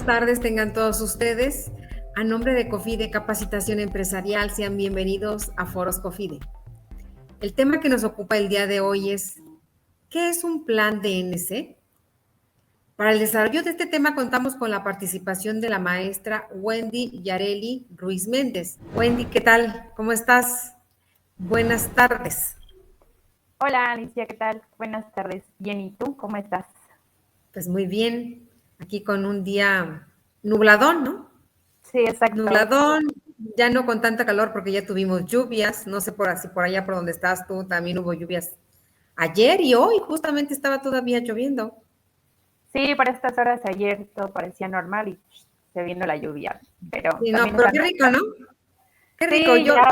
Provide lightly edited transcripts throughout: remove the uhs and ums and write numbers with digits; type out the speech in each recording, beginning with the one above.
buenas tardes tengan todos ustedes. A nombre de COFIDE Capacitación Empresarial, sean bienvenidos a Foros COFIDE. El tema que nos ocupa el día de hoy es, ¿qué es un plan DNC? Para el desarrollo de este tema contamos con la participación de la maestra Wendy Yareli Ruiz Méndez. Wendy, ¿qué tal? ¿Cómo estás? Buenas tardes. Hola Alicia, ¿qué tal? Buenas tardes. Bien, ¿y tú? ¿Cómo estás? Pues muy bien, aquí con un día nubladón, ¿no? Sí, exacto. Nubladón, ya no con tanta calor porque ya tuvimos lluvias, no sé si por allá por donde estás tú también hubo lluvias ayer y hoy justamente estaba todavía lloviendo. Sí, para estas horas ayer todo parecía normal y se vino la lluvia, pero Sí, no, también pero está qué rico, nublado. ¿no? Qué rico. Sí, ya,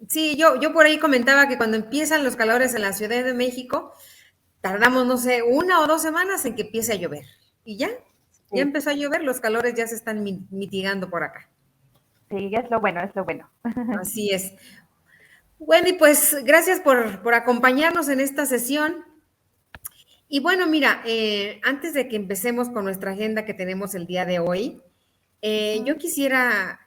Sí, yo por ahí comentaba que cuando empiezan los calores en la Ciudad de México, tardamos, no sé, 1 o 2 semanas en que empiece a llover. Y ya sí, empezó a llover, los calores ya se están mitigando por acá. sí, es lo bueno, es lo bueno. Así es. Wendy, pues gracias por acompañarnos en esta sesión. Y bueno, mira, antes de que empecemos con nuestra agenda que tenemos el día de hoy, yo Ujú. quisiera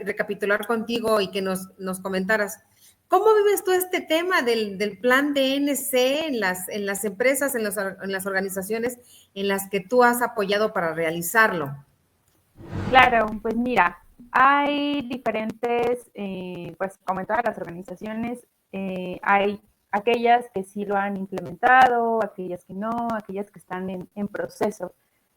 recapitular contigo y que nos comentaras, ¿cómo vives tú este tema del plan de NC en las empresas, en las organizaciones en las que tú has apoyado para realizarlo? Claro, pues mira, hay diferentes, pues como en todas las organizaciones, hay aquellas que sí lo han implementado, aquellas que no, aquellas que están en proceso.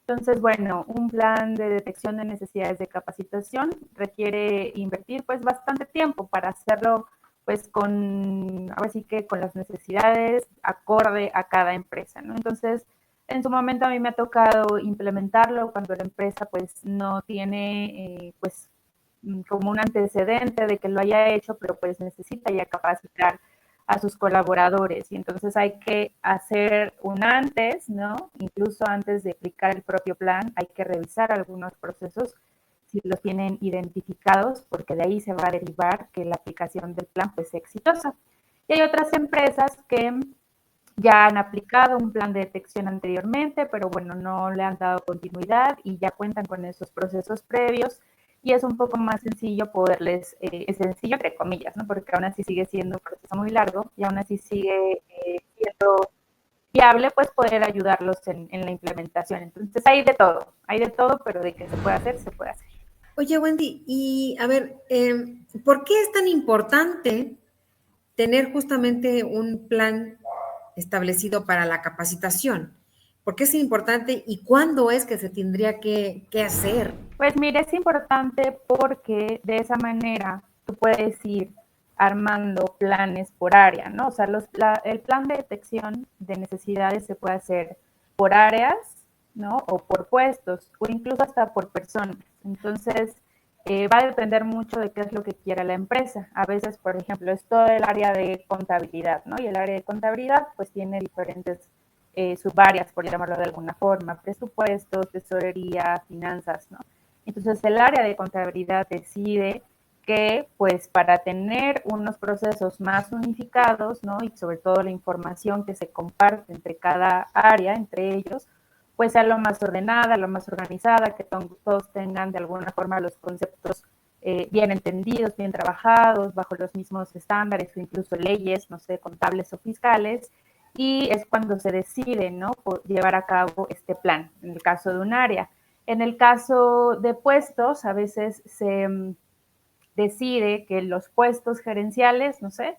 Entonces, bueno, un plan de detección de necesidades de capacitación requiere invertir pues bastante tiempo para hacerlo pues con, ahora sí que con las necesidades acorde a cada empresa, ¿no? Entonces, en su momento a mí me ha tocado implementarlo cuando la empresa pues no tiene pues como un antecedente de que lo haya hecho, pero pues necesita ya capacitar a sus colaboradores y entonces hay que hacer un antes, ¿no? Incluso antes de aplicar el propio plan hay que revisar algunos procesos si los tienen identificados porque de ahí se va a derivar que la aplicación del plan pues sea exitosa. Y hay otras empresas que ya han aplicado un plan de detección anteriormente, pero bueno, no le han dado continuidad y ya cuentan con esos procesos previos y es un poco más sencillo poderles, es sencillo entre comillas, ¿no? Porque aún así sigue siendo un proceso muy largo y aún así sigue siendo viable, pues poder ayudarlos en la implementación. Entonces hay de todo, pero de que se puede hacer, se puede hacer. Oye, Wendy, y a ver, ¿por qué es tan importante tener justamente un plan establecido para la capacitación? ¿Por qué es importante y cuándo es que se tendría que hacer? Pues mire, es importante porque de esa manera tú puedes ir armando planes por área, ¿no? O sea, el plan de detección de necesidades se puede hacer por áreas, ¿no? O por puestos, o incluso hasta por personas. Entonces, va a depender mucho de qué es lo que quiera la empresa. A veces, por ejemplo, es todo el área de contabilidad, ¿no? Y el área de contabilidad, pues tiene diferentes subáreas, por llamarlo de alguna forma, presupuestos, tesorería, finanzas, ¿no? Entonces el área de contabilidad decide que pues para tener unos procesos más unificados, ¿no? Y sobre todo la información que se comparte entre cada área, entre ellos, pues sea lo más ordenada, lo más organizada, que todos tengan de alguna forma los conceptos bien entendidos, bien trabajados, bajo los mismos estándares o incluso leyes, no sé, contables o fiscales, y es cuando se decide, ¿no? Por llevar a cabo este plan, en el caso de un área. En el caso de puestos, a veces se decide que los puestos gerenciales, no sé,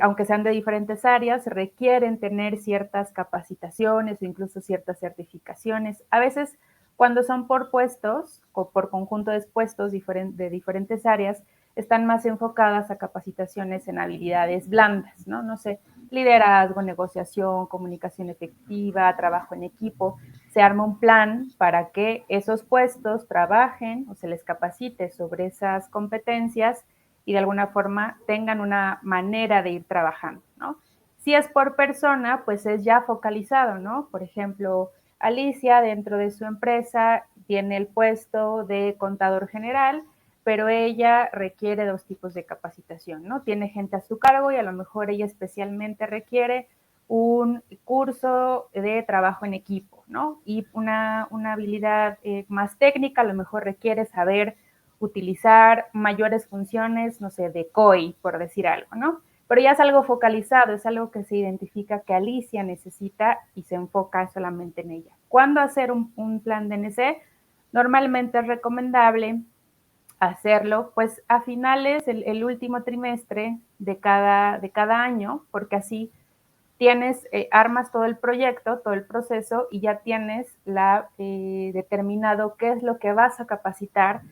aunque sean de diferentes áreas, requieren tener ciertas capacitaciones o incluso ciertas certificaciones. A veces, cuando son por puestos o por conjunto de puestos de diferentes áreas, están más enfocadas a capacitaciones en habilidades blandas, ¿no? No sé, liderazgo, negociación, comunicación efectiva, trabajo en equipo. Se arma un plan para que esos puestos trabajen o se les capacite sobre esas competencias y de alguna forma tengan una manera de ir trabajando, ¿no? Si es por persona, pues es ya focalizado, ¿no? Por ejemplo, Alicia dentro de su empresa tiene el puesto de contador general, pero ella requiere dos tipos de capacitación, ¿no? Tiene gente a su cargo y a lo mejor ella especialmente requiere un curso de trabajo en equipo, ¿no? Y una habilidad más técnica, a lo mejor requiere saber utilizar mayores funciones, no sé, de COI, por decir algo, ¿no? Pero ya es algo focalizado, es algo que se identifica que Alicia necesita y se enfoca solamente en ella. ¿Cuándo hacer un plan de DNC? Normalmente es recomendable hacerlo pues a finales, el último trimestre de cada año, porque así tienes, armas todo el proyecto, todo el proceso y ya tienes determinado qué es lo que vas a capacitar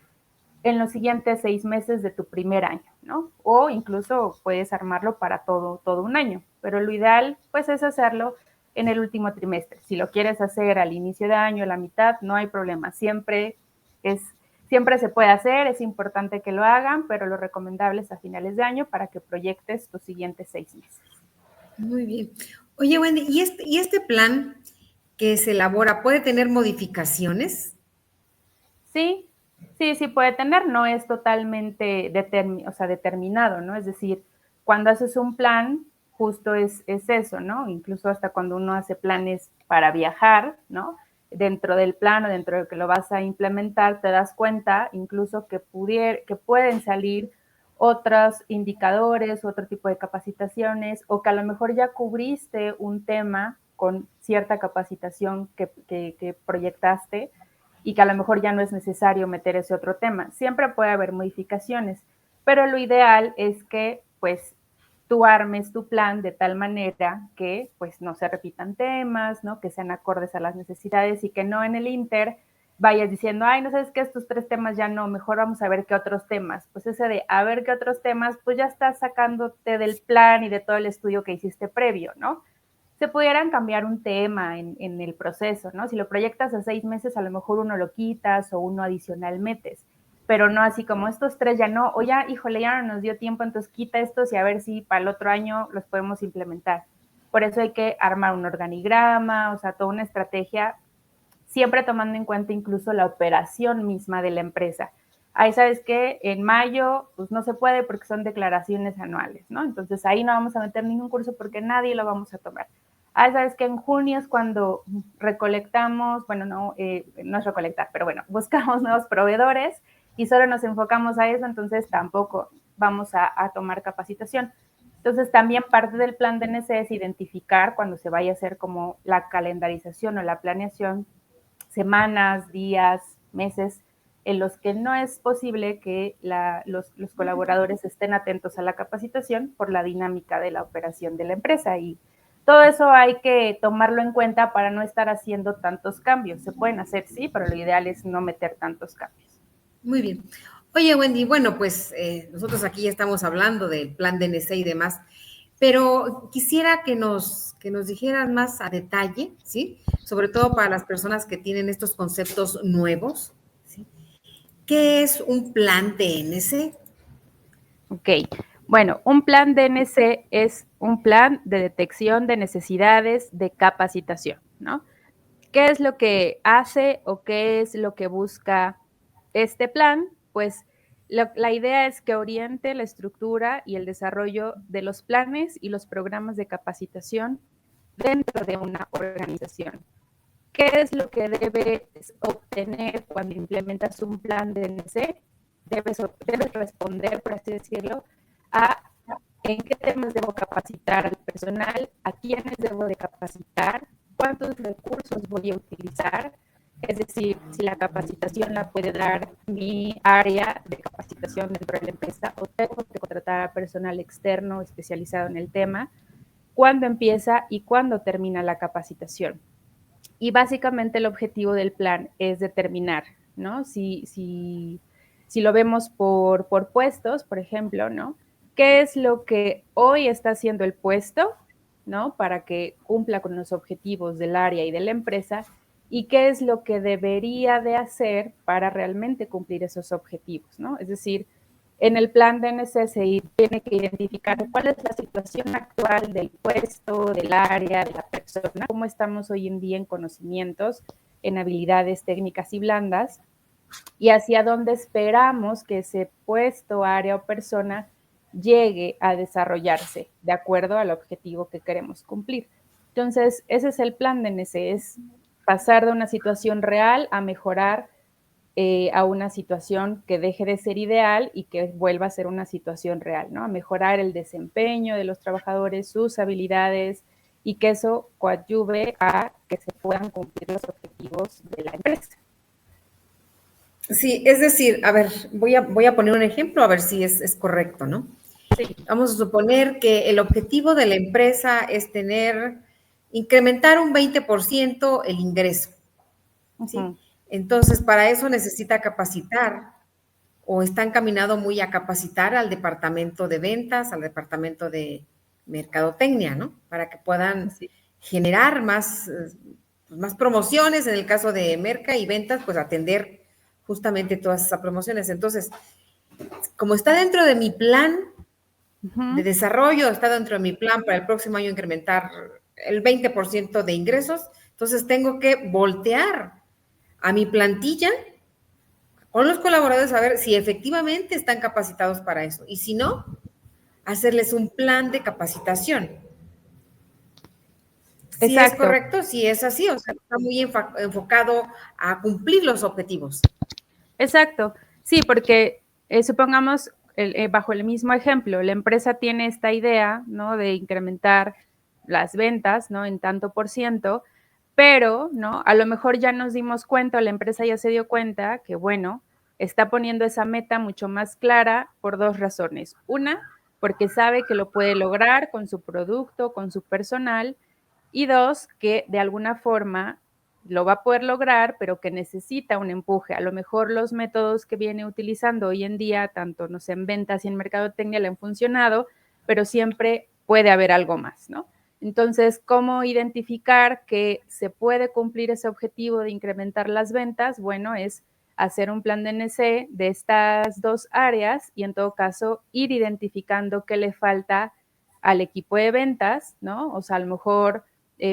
en los siguientes 6 meses de tu primer año, ¿no? O incluso puedes armarlo para todo un año, pero lo ideal pues es hacerlo en el último trimestre. Si lo quieres hacer al inicio de año, a la mitad, no hay problema, siempre se puede hacer, es importante que lo hagan, pero lo recomendable es a finales de año para que proyectes tus siguientes 6 meses. Muy bien. Oye, Wendy, ¿y este plan que se elabora puede tener modificaciones? Sí, sí puede tener, no es totalmente determinado, ¿no? Es decir, cuando haces un plan, justo es eso, ¿no? Incluso hasta cuando uno hace planes para viajar, ¿no? Dentro del plan o dentro de lo que lo vas a implementar, te das cuenta incluso que pueden salir otros indicadores, otro tipo de capacitaciones, o que a lo mejor ya cubriste un tema con cierta capacitación que proyectaste, y que a lo mejor ya no es necesario meter ese otro tema. Siempre puede haber modificaciones, pero lo ideal es que pues tú armes tu plan de tal manera que pues no se repitan temas, ¿no? Que sean acordes a las necesidades y que no en el inter vayas diciendo, ay, no sabes que estos 3 temas ya no, mejor vamos a ver qué otros temas. Pues ese de a ver qué otros temas, pues ya estás sacándote del plan y de todo el estudio que hiciste previo, ¿no? Se pudieran cambiar un tema en el proceso, ¿no? Si lo proyectas a 6 meses, a lo mejor uno lo quitas o uno adicional metes, pero no así como estos 3 ya no, o ya, híjole, ya no nos dio tiempo, entonces quita estos y a ver si para el otro año los podemos implementar. Por eso hay que armar un organigrama, o sea, toda una estrategia, siempre tomando en cuenta incluso la operación misma de la empresa. Ahí sabes que en mayo pues no se puede porque son declaraciones anuales, ¿no? Entonces ahí no vamos a meter ningún curso porque nadie lo vamos a tomar. Ah, sabes que en junio es cuando recolectamos, bueno, no es recolectar, pero bueno, buscamos nuevos proveedores y solo nos enfocamos a eso, entonces tampoco vamos a tomar capacitación. Entonces también parte del plan de DNC es identificar cuando se vaya a hacer como la calendarización o la planeación, semanas, días, meses, en los que no es posible que los colaboradores estén atentos a la capacitación por la dinámica de la operación de la empresa. Y todo eso hay que tomarlo en cuenta para no estar haciendo tantos cambios. Se pueden hacer, sí, pero lo ideal es no meter tantos cambios. Muy bien. Oye, Wendy, bueno, pues nosotros aquí ya estamos hablando del plan DNC y demás, pero quisiera que nos dijeran más a detalle, ¿sí? Sobre todo para las personas que tienen estos conceptos nuevos, ¿sí? ¿Qué es un plan DNC? Ok, bueno, un plan DNC es un plan de detección de necesidades de capacitación, ¿no? ¿Qué es lo que hace o qué es lo que busca este plan? Pues la idea es que oriente la estructura y el desarrollo de los planes y los programas de capacitación dentro de una organización. ¿Qué es lo que debes obtener cuando implementas un plan de DNC? Debes responder, por así decirlo, a en qué temas debo capacitar al personal, a quiénes debo de capacitar, cuántos recursos voy a utilizar, es decir, si la capacitación la puede dar mi área de capacitación dentro de la empresa o tengo que contratar a personal externo especializado en el tema, cuándo empieza y cuándo termina la capacitación. Y básicamente el objetivo del plan es determinar, ¿no? Si lo vemos por puestos, por ejemplo, ¿no? ¿Qué es lo que hoy está haciendo el puesto, ¿no? Para que cumpla con los objetivos del área y de la empresa, y qué es lo que debería de hacer para realmente cumplir esos objetivos, ¿no? Es decir, en el plan de NCSI tiene que identificar cuál es la situación actual del puesto, del área, de la persona, cómo estamos hoy en día en conocimientos, en habilidades técnicas y blandas, y hacia dónde esperamos que ese puesto, área o persona llegue a desarrollarse de acuerdo al objetivo que queremos cumplir. Entonces, ese es el plan de NC, es pasar de una situación real a mejorar a una situación que deje de ser ideal y que vuelva a ser una situación real, ¿no? A mejorar el desempeño de los trabajadores, sus habilidades y que eso coadyuve a que se puedan cumplir los objetivos de la empresa. Sí, es decir, a ver, voy a poner un ejemplo a ver si es correcto, ¿no? Sí. Vamos a suponer que el objetivo de la empresa es incrementar un 20% el ingreso, ¿sí? Uh-huh. Entonces, para eso necesita capacitar o está encaminado muy a capacitar al departamento de ventas, al departamento de mercadotecnia, ¿no? Para que puedan generar más promociones, en el caso de merca y ventas, pues atender justamente todas esas promociones. Entonces, como está dentro de mi plan de desarrollo, está dentro de mi plan para el próximo año incrementar el 20% de ingresos, entonces tengo que voltear a mi plantilla con los colaboradores a ver si efectivamente están capacitados para eso. Y si no, hacerles un plan de capacitación. Si es Exacto. correcto, si es así, o sea, está muy enfocado a cumplir los objetivos. Exacto. Sí, porque supongamos, bajo el mismo ejemplo, la empresa tiene esta idea, ¿no? De incrementar las ventas, ¿no? En tanto por ciento, pero, ¿no? A lo mejor ya nos dimos cuenta, la empresa ya se dio cuenta que, bueno, está poniendo esa meta mucho más clara por dos razones. Una, porque sabe que lo puede lograr con su producto, con su personal, y dos, que de alguna forma lo va a poder lograr, pero que necesita un empuje. A lo mejor los métodos que viene utilizando hoy en día, tanto no sé, en ventas y en mercadotecnia, le han funcionado, pero siempre puede haber algo más, ¿no? Entonces, ¿cómo identificar que se puede cumplir ese objetivo de incrementar las ventas? Bueno, es hacer un plan de NC de estas dos áreas y en todo caso ir identificando qué le falta al equipo de ventas, ¿no? O sea, a lo mejor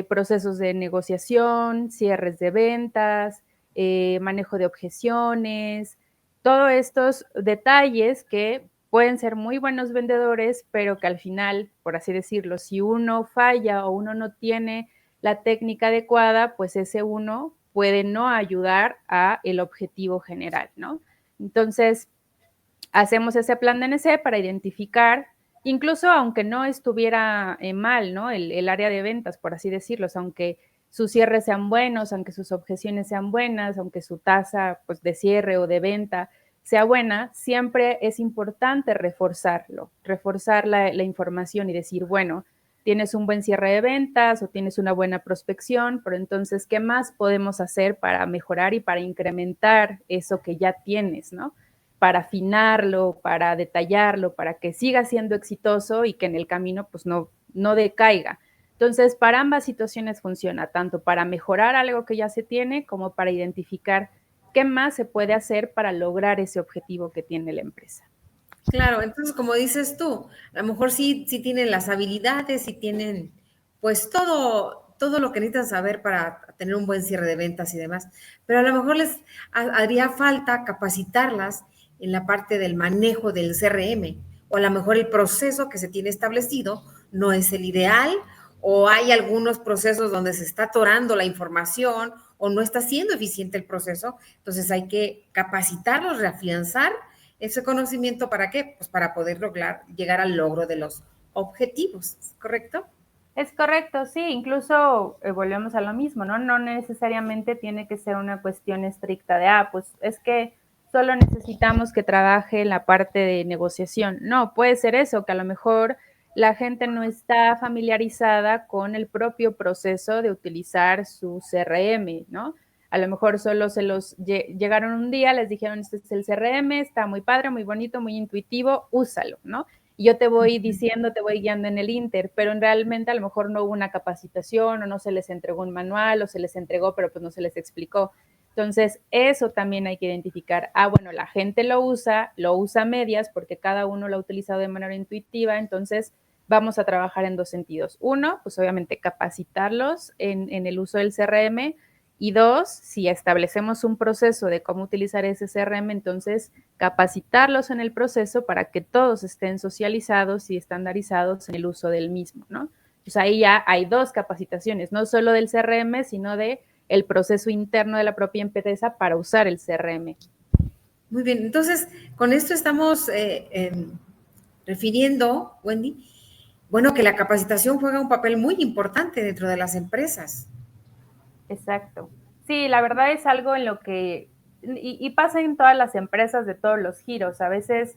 procesos de negociación, cierres de ventas, manejo de objeciones, todos estos detalles que pueden ser muy buenos vendedores, pero que al final, por así decirlo, si uno falla o uno no tiene la técnica adecuada, pues ese uno puede no ayudar a el objetivo general, ¿no? Entonces, hacemos ese plan de NC para identificar, incluso aunque no estuviera mal, ¿no? El área de ventas, por así decirlo, o sea, aunque sus cierres sean buenos, aunque sus objeciones sean buenas, aunque su tasa pues, de cierre o de venta sea buena, siempre es importante reforzarlo, reforzar la información y decir, bueno, tienes un buen cierre de ventas o tienes una buena prospección, pero entonces, ¿qué más podemos hacer para mejorar y para incrementar eso que ya tienes, ¿no? Para afinarlo, para detallarlo, para que siga siendo exitoso y que en el camino pues no decaiga. Entonces, para ambas situaciones funciona, tanto para mejorar algo que ya se tiene como para identificar qué más se puede hacer para lograr ese objetivo que tiene la empresa. Claro, entonces como dices tú, a lo mejor sí tienen las habilidades, sí tienen pues todo lo que necesitan saber para tener un buen cierre de ventas y demás, pero a lo mejor les haría falta capacitarlas en la parte del manejo del CRM, o a lo mejor el proceso que se tiene establecido no es el ideal, o hay algunos procesos donde se está atorando la información o no está siendo eficiente el proceso, entonces hay que capacitarlos, reafianzar ese conocimiento. ¿Para qué? Pues para poder llegar al logro de los objetivos, ¿correcto? Es correcto, sí, incluso volvemos a lo mismo, ¿no? No necesariamente tiene que ser una cuestión estricta de, pues es que solo necesitamos que trabaje en la parte de negociación. No, puede ser eso, que a lo mejor la gente no está familiarizada con el propio proceso de utilizar su CRM, ¿no? A lo mejor solo llegaron un día, les dijeron, este es el CRM, está muy padre, muy bonito, muy intuitivo, úsalo, ¿no? Y yo te voy diciendo, te voy guiando en el Inter, pero realmente a lo mejor no hubo una capacitación o no se les entregó un manual o se les entregó, pero pues no se les explicó. Entonces, eso también hay que identificar. Bueno, la gente lo usa a medias porque cada uno lo ha utilizado de manera intuitiva, entonces vamos a trabajar en dos sentidos. Uno, pues obviamente capacitarlos en el uso del CRM, y dos, si establecemos un proceso de cómo utilizar ese CRM, entonces capacitarlos en el proceso para que todos estén socializados y estandarizados en el uso del mismo, ¿no? Pues ahí ya hay 2 capacitaciones, no solo del CRM, sino de el proceso interno de la propia empresa para usar el CRM. Muy bien, entonces con esto estamos refiriendo, Wendy, bueno, que la capacitación juega un papel muy importante dentro de las empresas. Exacto. Sí, la verdad es algo en lo que, y pasa en todas las empresas de todos los giros, a veces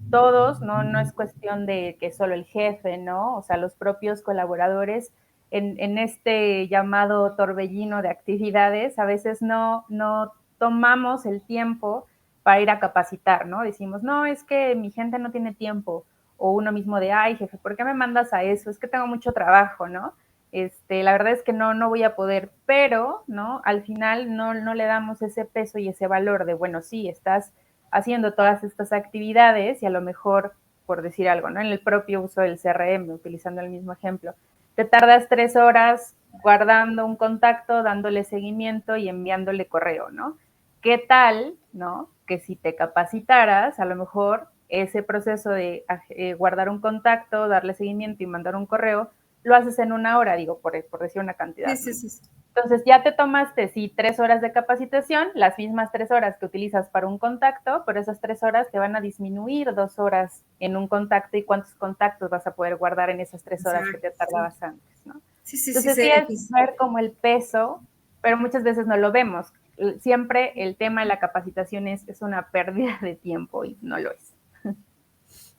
todos, no es cuestión de que solo el jefe, ¿no? O sea, los propios colaboradores en este llamado torbellino de actividades, a veces no tomamos el tiempo para ir a capacitar, ¿no? Decimos, no, es que mi gente no tiene tiempo, o uno mismo de, ay, jefe, ¿por qué me mandas a eso? Es que tengo mucho trabajo, ¿no? La verdad es que no voy a poder, pero, ¿no? Al final no le damos ese peso y ese valor de, bueno, sí, estás haciendo todas estas actividades y a lo mejor, por decir algo, ¿no? En el propio uso del CRM, utilizando el mismo ejemplo, te tardas 3 horas guardando un contacto, dándole seguimiento y enviándole correo, ¿no? ¿Qué tal, ¿no? Que si te capacitaras, a lo mejor ese proceso de guardar un contacto, darle seguimiento y mandar un correo, lo haces en 1 hora, digo, por decir una cantidad. Sí, sí, sí. Entonces ya te tomaste, sí, 3 horas de capacitación, las mismas 3 horas que utilizas para un contacto, pero esas 3 horas te van a disminuir 2 horas en un contacto y cuántos contactos vas a poder guardar en esas 3 horas que te tardabas antes, ¿no? Sí, sí, sí, Entonces sí es ver como el peso, pero muchas veces no lo vemos. Siempre el tema de la capacitación es una pérdida de tiempo y no lo es.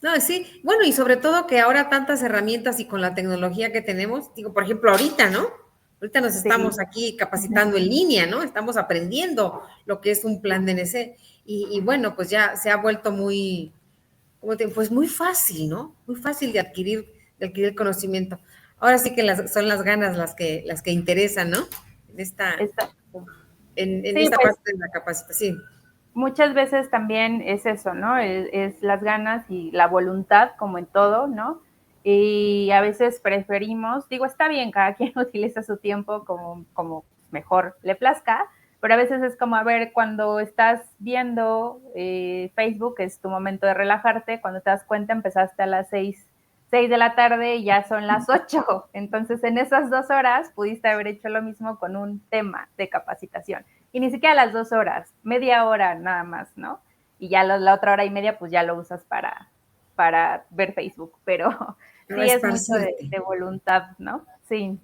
No, sí, bueno, y sobre todo que ahora tantas herramientas y con la tecnología que tenemos, digo, por ejemplo, ahorita, ¿no? Ahorita nos Sí. estamos aquí capacitando en línea, ¿no? Estamos aprendiendo lo que es un plan de DNC. Y bueno, pues ya se ha vuelto muy, pues muy fácil, ¿no? Muy fácil de adquirir conocimiento. Ahora sí que son las ganas las que interesan, ¿no? En Exacto. en Sí, esta pues parte de la capacitación. muchas veces también es eso, ¿no? Es las ganas y la voluntad, como en todo, ¿no? Y a veces preferimos, digo, está bien, cada quien utiliza su tiempo como mejor le plazca, pero a veces es como, a ver, cuando estás viendo Facebook, es tu momento de relajarte, cuando te das cuenta empezaste a las 6 de la tarde y ya son las 8. Entonces, en esas 2 horas pudiste haber hecho lo mismo con un tema de capacitación. Y ni siquiera las 2 horas, media hora nada más, ¿no? Y ya la otra hora y media, pues ya lo usas para ver Facebook. Pero Para sí es mucho esparcirte. de voluntad, ¿no? Sí,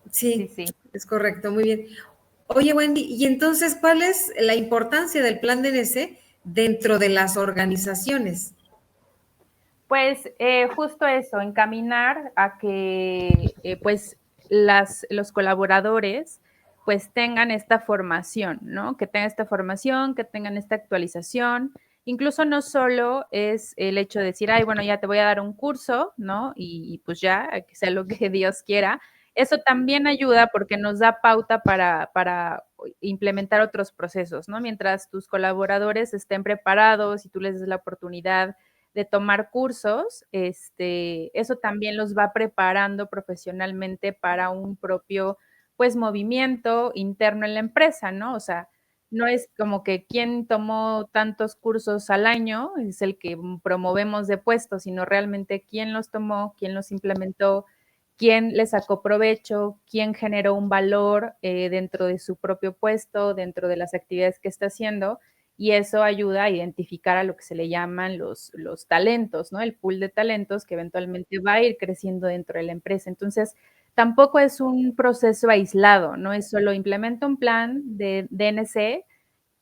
sí, Sí, sí. es correcto, muy bien. Oye, Wendy, y entonces, ¿cuál es la importancia del plan DNC dentro de las organizaciones? Pues justo eso, encaminar a que pues los colaboradores pues tengan esta formación, ¿no? Que tengan esta formación, que tengan esta actualización. Incluso no solo es el hecho de decir, ay, bueno, ya te voy a dar un curso, ¿no? Y pues ya, que sea lo que Dios quiera. Eso también ayuda porque nos da pauta para implementar otros procesos, ¿no? Mientras tus colaboradores estén preparados y tú les des la oportunidad de tomar cursos, eso también los va preparando profesionalmente para un propio, pues, movimiento interno en la empresa, ¿no? O sea, no es como que quien tomó tantos cursos al año es el que promovemos de puesto, sino realmente quién los tomó, quién los implementó, quién le sacó provecho, quién generó un valor dentro de su propio puesto, dentro de las actividades que está haciendo, y eso ayuda a identificar a lo que se le llaman los talentos, ¿no? El pool de talentos que eventualmente va a ir creciendo dentro de la empresa. Entonces, tampoco es un proceso aislado, no es solo implemento un plan de DNC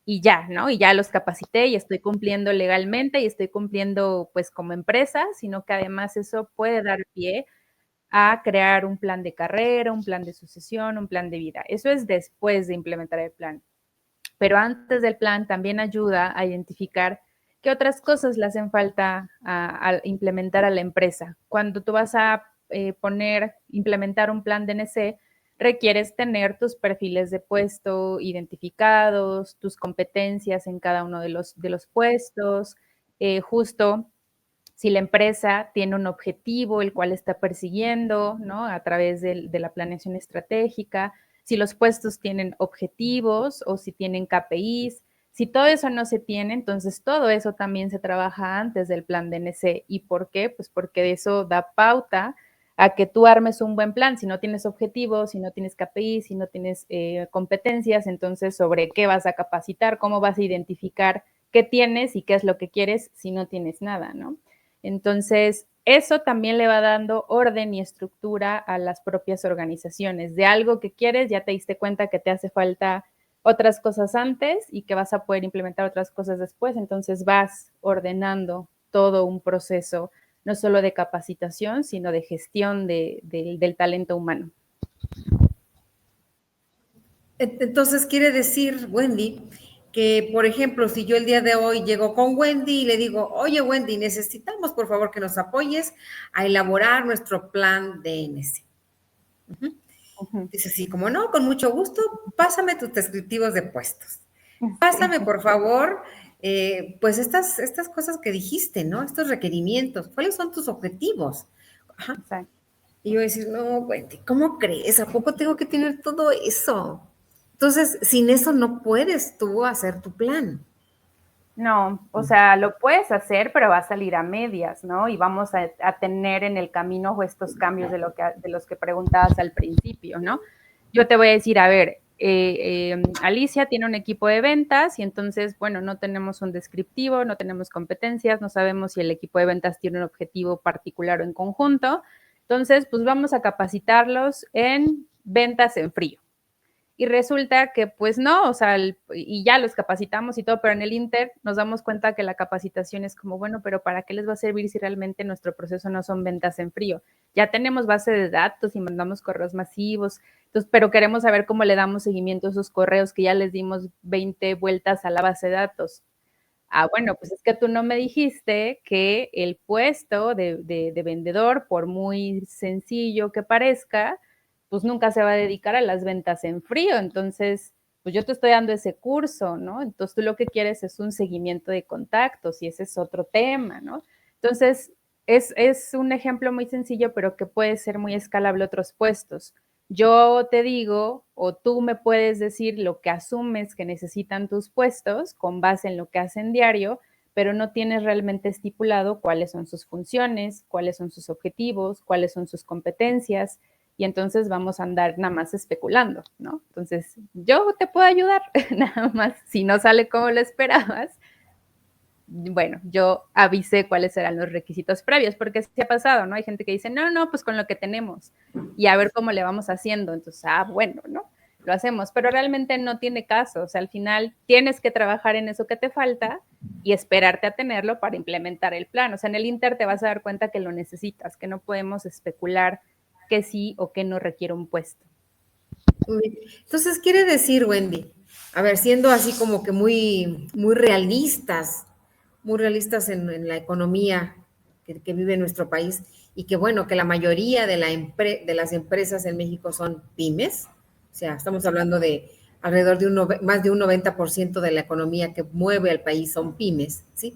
y ya, ¿no? Y ya los capacité y estoy cumpliendo legalmente y estoy cumpliendo pues como empresa, sino que además eso puede dar pie a crear un plan de carrera, un plan de sucesión, un plan de vida. Eso es después de implementar el plan. Pero antes del plan también ayuda a identificar qué otras cosas le hacen falta a implementar a la empresa. Cuando tú vas a implementar un plan de DNC, requieres tener tus perfiles de puesto identificados, tus competencias en cada uno de los puestos, justo si la empresa tiene un objetivo el cual está persiguiendo, ¿no? A través de la planeación estratégica, si los puestos tienen objetivos o si tienen KPIs. Si todo eso no se tiene, entonces todo eso también se trabaja antes del plan DNC. ¿Y por qué? Pues porque eso da pauta a que tú armes un buen plan. Si no tienes objetivos, si no tienes KPI, si no tienes competencias, entonces sobre qué vas a capacitar, cómo vas a identificar qué tienes y qué es lo que quieres si no tienes nada, ¿no? Entonces, eso también le va dando orden y estructura a las propias organizaciones. De algo que quieres, ya te diste cuenta que te hace falta otras cosas antes y que vas a poder implementar otras cosas después, entonces vas ordenando todo un proceso, no solo de capacitación, sino de gestión del talento humano. Entonces quiere decir, Wendy, que, por ejemplo, si yo el día de hoy llego con Wendy y le digo, oye, Wendy, necesitamos, por favor, que nos apoyes a elaborar nuestro plan DNS. Dice, sí, como no, con mucho gusto, pásame tus descriptivos de puestos. Pásame, por favor, pues estas cosas que dijiste, ¿no? Estos requerimientos. ¿Cuáles son tus objetivos? Ajá. Exacto. Y yo decir, no, Wendy, ¿cómo crees? ¿A poco tengo que tener todo eso? Entonces, sin eso no puedes tú hacer tu plan. No, o sea, lo puedes hacer, pero va a salir a medias, ¿no? Y vamos a tener en el camino estos cambios de los que preguntabas al principio, ¿no? Yo te voy a decir, a ver, Alicia tiene un equipo de ventas y entonces, bueno, no tenemos un descriptivo, no tenemos competencias, no sabemos si el equipo de ventas tiene un objetivo particular o en conjunto. Entonces, pues vamos a capacitarlos en ventas en frío. Y resulta que pues no, o sea, y ya los capacitamos y todo, pero en el Inter nos damos cuenta que la capacitación es como, bueno, pero ¿para qué les va a servir si realmente nuestro proceso no son ventas en frío? Ya tenemos base de datos y mandamos correos masivos, entonces, pero queremos saber cómo le damos seguimiento a esos correos que ya les dimos 20 vueltas a la base de datos. Ah, bueno, pues es que tú no me dijiste que el puesto de vendedor, por muy sencillo que parezca, pues nunca se va a dedicar a las ventas en frío. Entonces, pues yo te estoy dando ese curso, ¿no? Entonces tú lo que quieres es un seguimiento de contactos y ese es otro tema, ¿no? Entonces, es un ejemplo muy sencillo, pero que puede ser muy escalable a otros puestos. Yo te digo, o tú me puedes decir lo que asumes que necesitan tus puestos con base en lo que hacen diario, pero no tienes realmente estipulado cuáles son sus funciones, cuáles son sus objetivos, cuáles son sus competencias, y entonces vamos a andar nada más especulando, ¿no? Entonces, yo te puedo ayudar, nada más, si no sale como lo esperabas, bueno, yo avisé cuáles eran los requisitos previos, porque se ha pasado, ¿no? Hay gente que dice, no, no, pues con lo que tenemos y a ver cómo le vamos haciendo. Entonces, bueno, ¿no? Lo hacemos, pero realmente no tiene caso. O sea, al final tienes que trabajar en eso que te falta y esperarte a tenerlo para implementar el plan. O sea, en el Inter te vas a dar cuenta que lo necesitas, que no podemos especular que sí o que no requiere un puesto. Entonces, quiere decir, Wendy, a ver, siendo así como que muy realistas en la economía que vive nuestro país y que bueno, que la mayoría de las empresas en México son pymes, o sea, estamos hablando de alrededor de más de un 90% de la economía que mueve al país son pymes, ¿sí?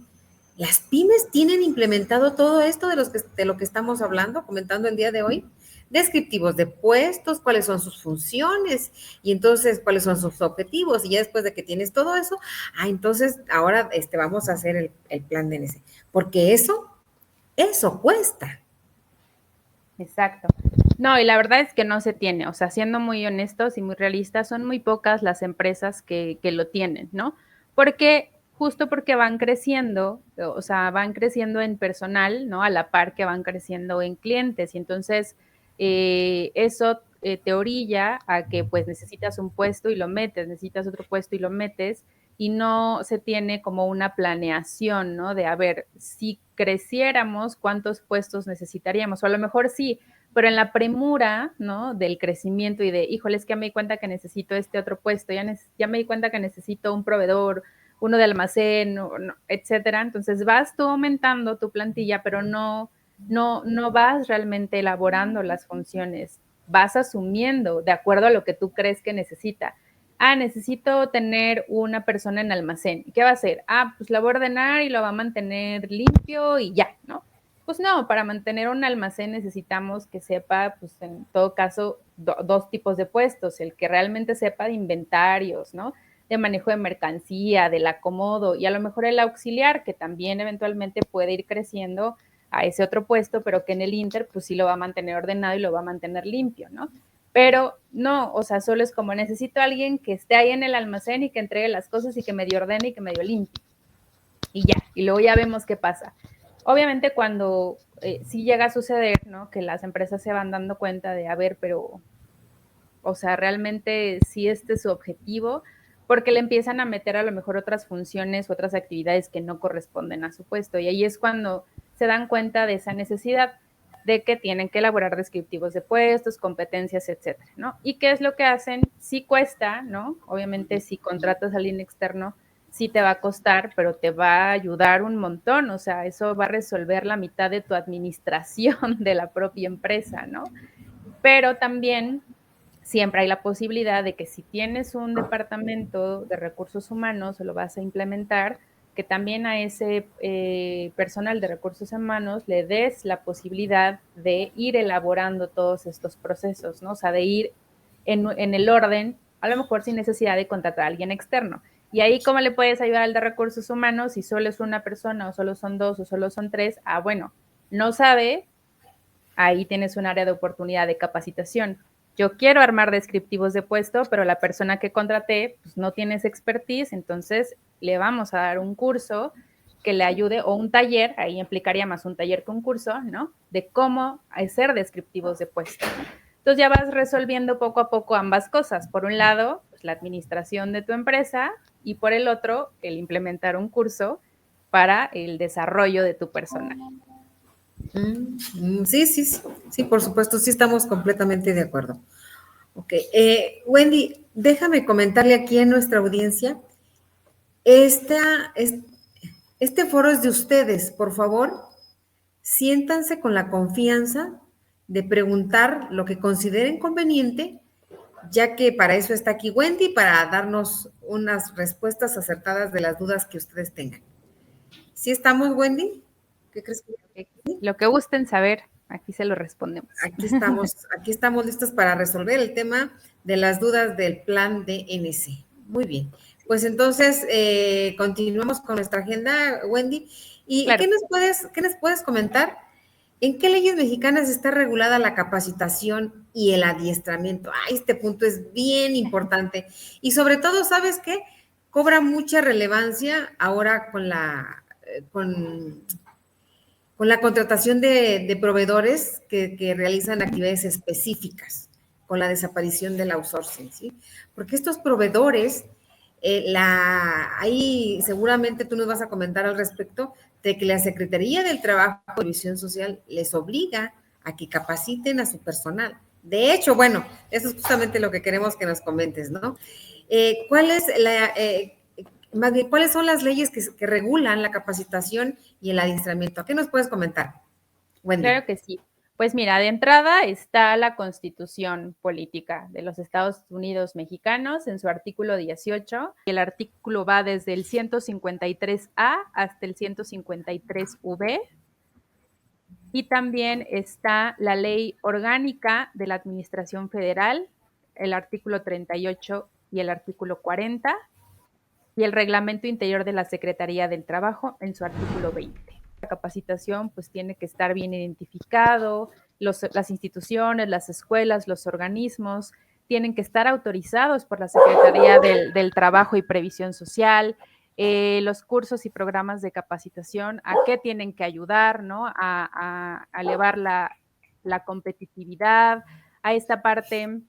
Las pymes tienen implementado todo esto de lo que estamos hablando, comentando el día de hoy, descriptivos de puestos, cuáles son sus funciones y entonces cuáles son sus objetivos y ya después de que tienes todo eso, entonces ahora vamos a hacer el plan de NC, porque eso cuesta. Exacto. No, y la verdad es que no se tiene, o sea, siendo muy honestos y muy realistas, son muy pocas las empresas que lo tienen, ¿no? Porque justo porque van creciendo, o sea, van creciendo en personal, ¿no? A la par que van creciendo en clientes y entonces eso te orilla a que pues necesitas un puesto y lo metes, necesitas otro puesto y lo metes y no se tiene como una planeación, ¿no? De, a ver, si creciéramos, ¿cuántos puestos necesitaríamos? O a lo mejor sí, pero en la premura, ¿no? Del crecimiento y de, híjole, es que ya me di cuenta que necesito este otro puesto, ya me di cuenta que necesito un proveedor, uno de almacén, no, etcétera. Entonces vas tú aumentando tu plantilla, pero no vas realmente elaborando las funciones, vas asumiendo de acuerdo a lo que tú crees que necesita. Necesito tener una persona en almacén. ¿Qué va a hacer? Pues la va a ordenar y lo va a mantener limpio y ya, ¿no? Pues no, para mantener un almacén necesitamos que sepa, pues en todo caso, dos tipos de puestos, el que realmente sepa de inventarios, ¿no? De manejo de mercancía, del acomodo y a lo mejor el auxiliar, que también eventualmente puede ir creciendo a ese otro puesto, pero que en el Inter pues sí lo va a mantener ordenado y lo va a mantener limpio, ¿no? Pero no, o sea, solo es como necesito a alguien que esté ahí en el almacén y que entregue las cosas y que medio ordene y que medio limpie. Y ya, y luego ya vemos qué pasa. Obviamente cuando sí llega a suceder, ¿no? Que las empresas se van dando cuenta de, a ver, pero, o sea, realmente sí este es su objetivo, porque le empiezan a meter a lo mejor otras funciones, otras actividades que no corresponden a su puesto. Y ahí es cuando se dan cuenta de esa necesidad de que tienen que elaborar descriptivos de puestos, competencias, etcétera, ¿no? ¿Y qué es lo que hacen? Sí cuesta, ¿no? Obviamente si contratas a alguien externo, sí te va a costar, pero te va a ayudar un montón, o sea, eso va a resolver la mitad de tu administración de la propia empresa, ¿no? Pero también siempre hay la posibilidad de que si tienes un departamento de recursos humanos o lo vas a implementar, que también a ese personal de recursos humanos le des la posibilidad de ir elaborando todos estos procesos, ¿no? O sea, de ir en el orden, a lo mejor sin necesidad de contratar a alguien externo. Y ahí, ¿cómo le puedes ayudar al de recursos humanos si solo es una persona o solo son dos o solo son tres? Ah, bueno, no sabe, ahí tienes un área de oportunidad de capacitación. Yo quiero armar descriptivos de puesto, pero la persona que contraté pues, no tiene esa expertise, entonces le vamos a dar un curso que le ayude o un taller, ahí implicaría más un taller que un curso, ¿no? De cómo hacer descriptivos de puesto. Entonces ya vas resolviendo poco a poco ambas cosas. Por un lado, pues, la administración de tu empresa y por el otro, el implementar un curso para el desarrollo de tu personal. Sí, sí, sí, sí, por supuesto, sí estamos completamente de acuerdo. Ok, Wendy, déjame comentarle aquí a nuestra audiencia, esta, este foro es de ustedes, por favor, siéntanse con la confianza de preguntar lo que consideren conveniente, ya que para eso está aquí Wendy, para darnos unas respuestas acertadas de las dudas que ustedes tengan. ¿Sí estamos, Wendy? ¿Qué crees que sí? Lo que gusten saber, aquí se lo respondemos. Aquí estamos listos para resolver el tema de las dudas del plan DNC. Muy bien. Pues entonces continuamos con nuestra agenda, Wendy. ¿Y Claro. qué nos puedes comentar? ¿En qué leyes mexicanas está regulada la capacitación y el adiestramiento? Este punto es bien importante. Y sobre todo, ¿sabes qué? Cobra mucha relevancia ahora con la contratación de proveedores que realizan actividades específicas, con la desaparición del outsourcing, ¿sí? Porque estos proveedores, ahí seguramente tú nos vas a comentar al respecto de que la Secretaría del Trabajo y Previsión Social les obliga a que capaciten a su personal. De hecho, bueno, eso es justamente lo que queremos que nos comentes, ¿no? ¿Cuál es más bien, ¿cuáles son las leyes que regulan la capacitación y el adiestramiento? ¿Qué nos puedes comentar, Wendy? Claro que sí. Pues mira, de entrada está la Constitución Política de los Estados Unidos Mexicanos en su artículo 18. El artículo va desde el 153A hasta el 153V. Y también está la Ley Orgánica de la Administración Federal, el artículo 38 y el artículo 40, y el Reglamento Interior de la Secretaría del Trabajo en su artículo 20. La capacitación pues tiene que estar bien identificado, las instituciones, las escuelas, los organismos tienen que estar autorizados por la Secretaría del Trabajo y Previsión Social. Los cursos y programas de capacitación, ¿a qué tienen que ayudar? ¿No? A elevar la competitividad, a esta parte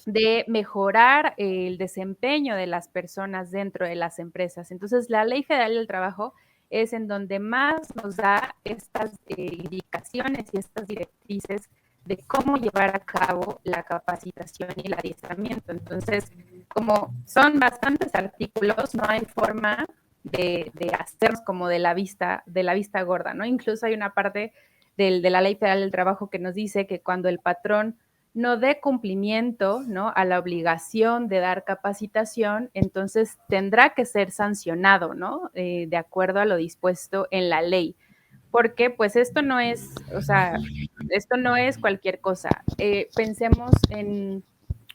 de mejorar el desempeño de las personas dentro de las empresas. Entonces, la Ley Federal del Trabajo es en donde más nos da estas indicaciones y estas directrices de cómo llevar a cabo la capacitación y el adiestramiento. Entonces, como son bastantes artículos, no hay forma de hacernos como de la vista gorda, ¿no? Incluso hay una parte de la Ley Federal del Trabajo que nos dice que cuando el patrón no dé cumplimiento, ¿no?, a la obligación de dar capacitación, entonces tendrá que ser sancionado, ¿no?, de acuerdo a lo dispuesto en la ley. Porque pues esto no es, o sea, esto no es cualquier cosa. Pensemos en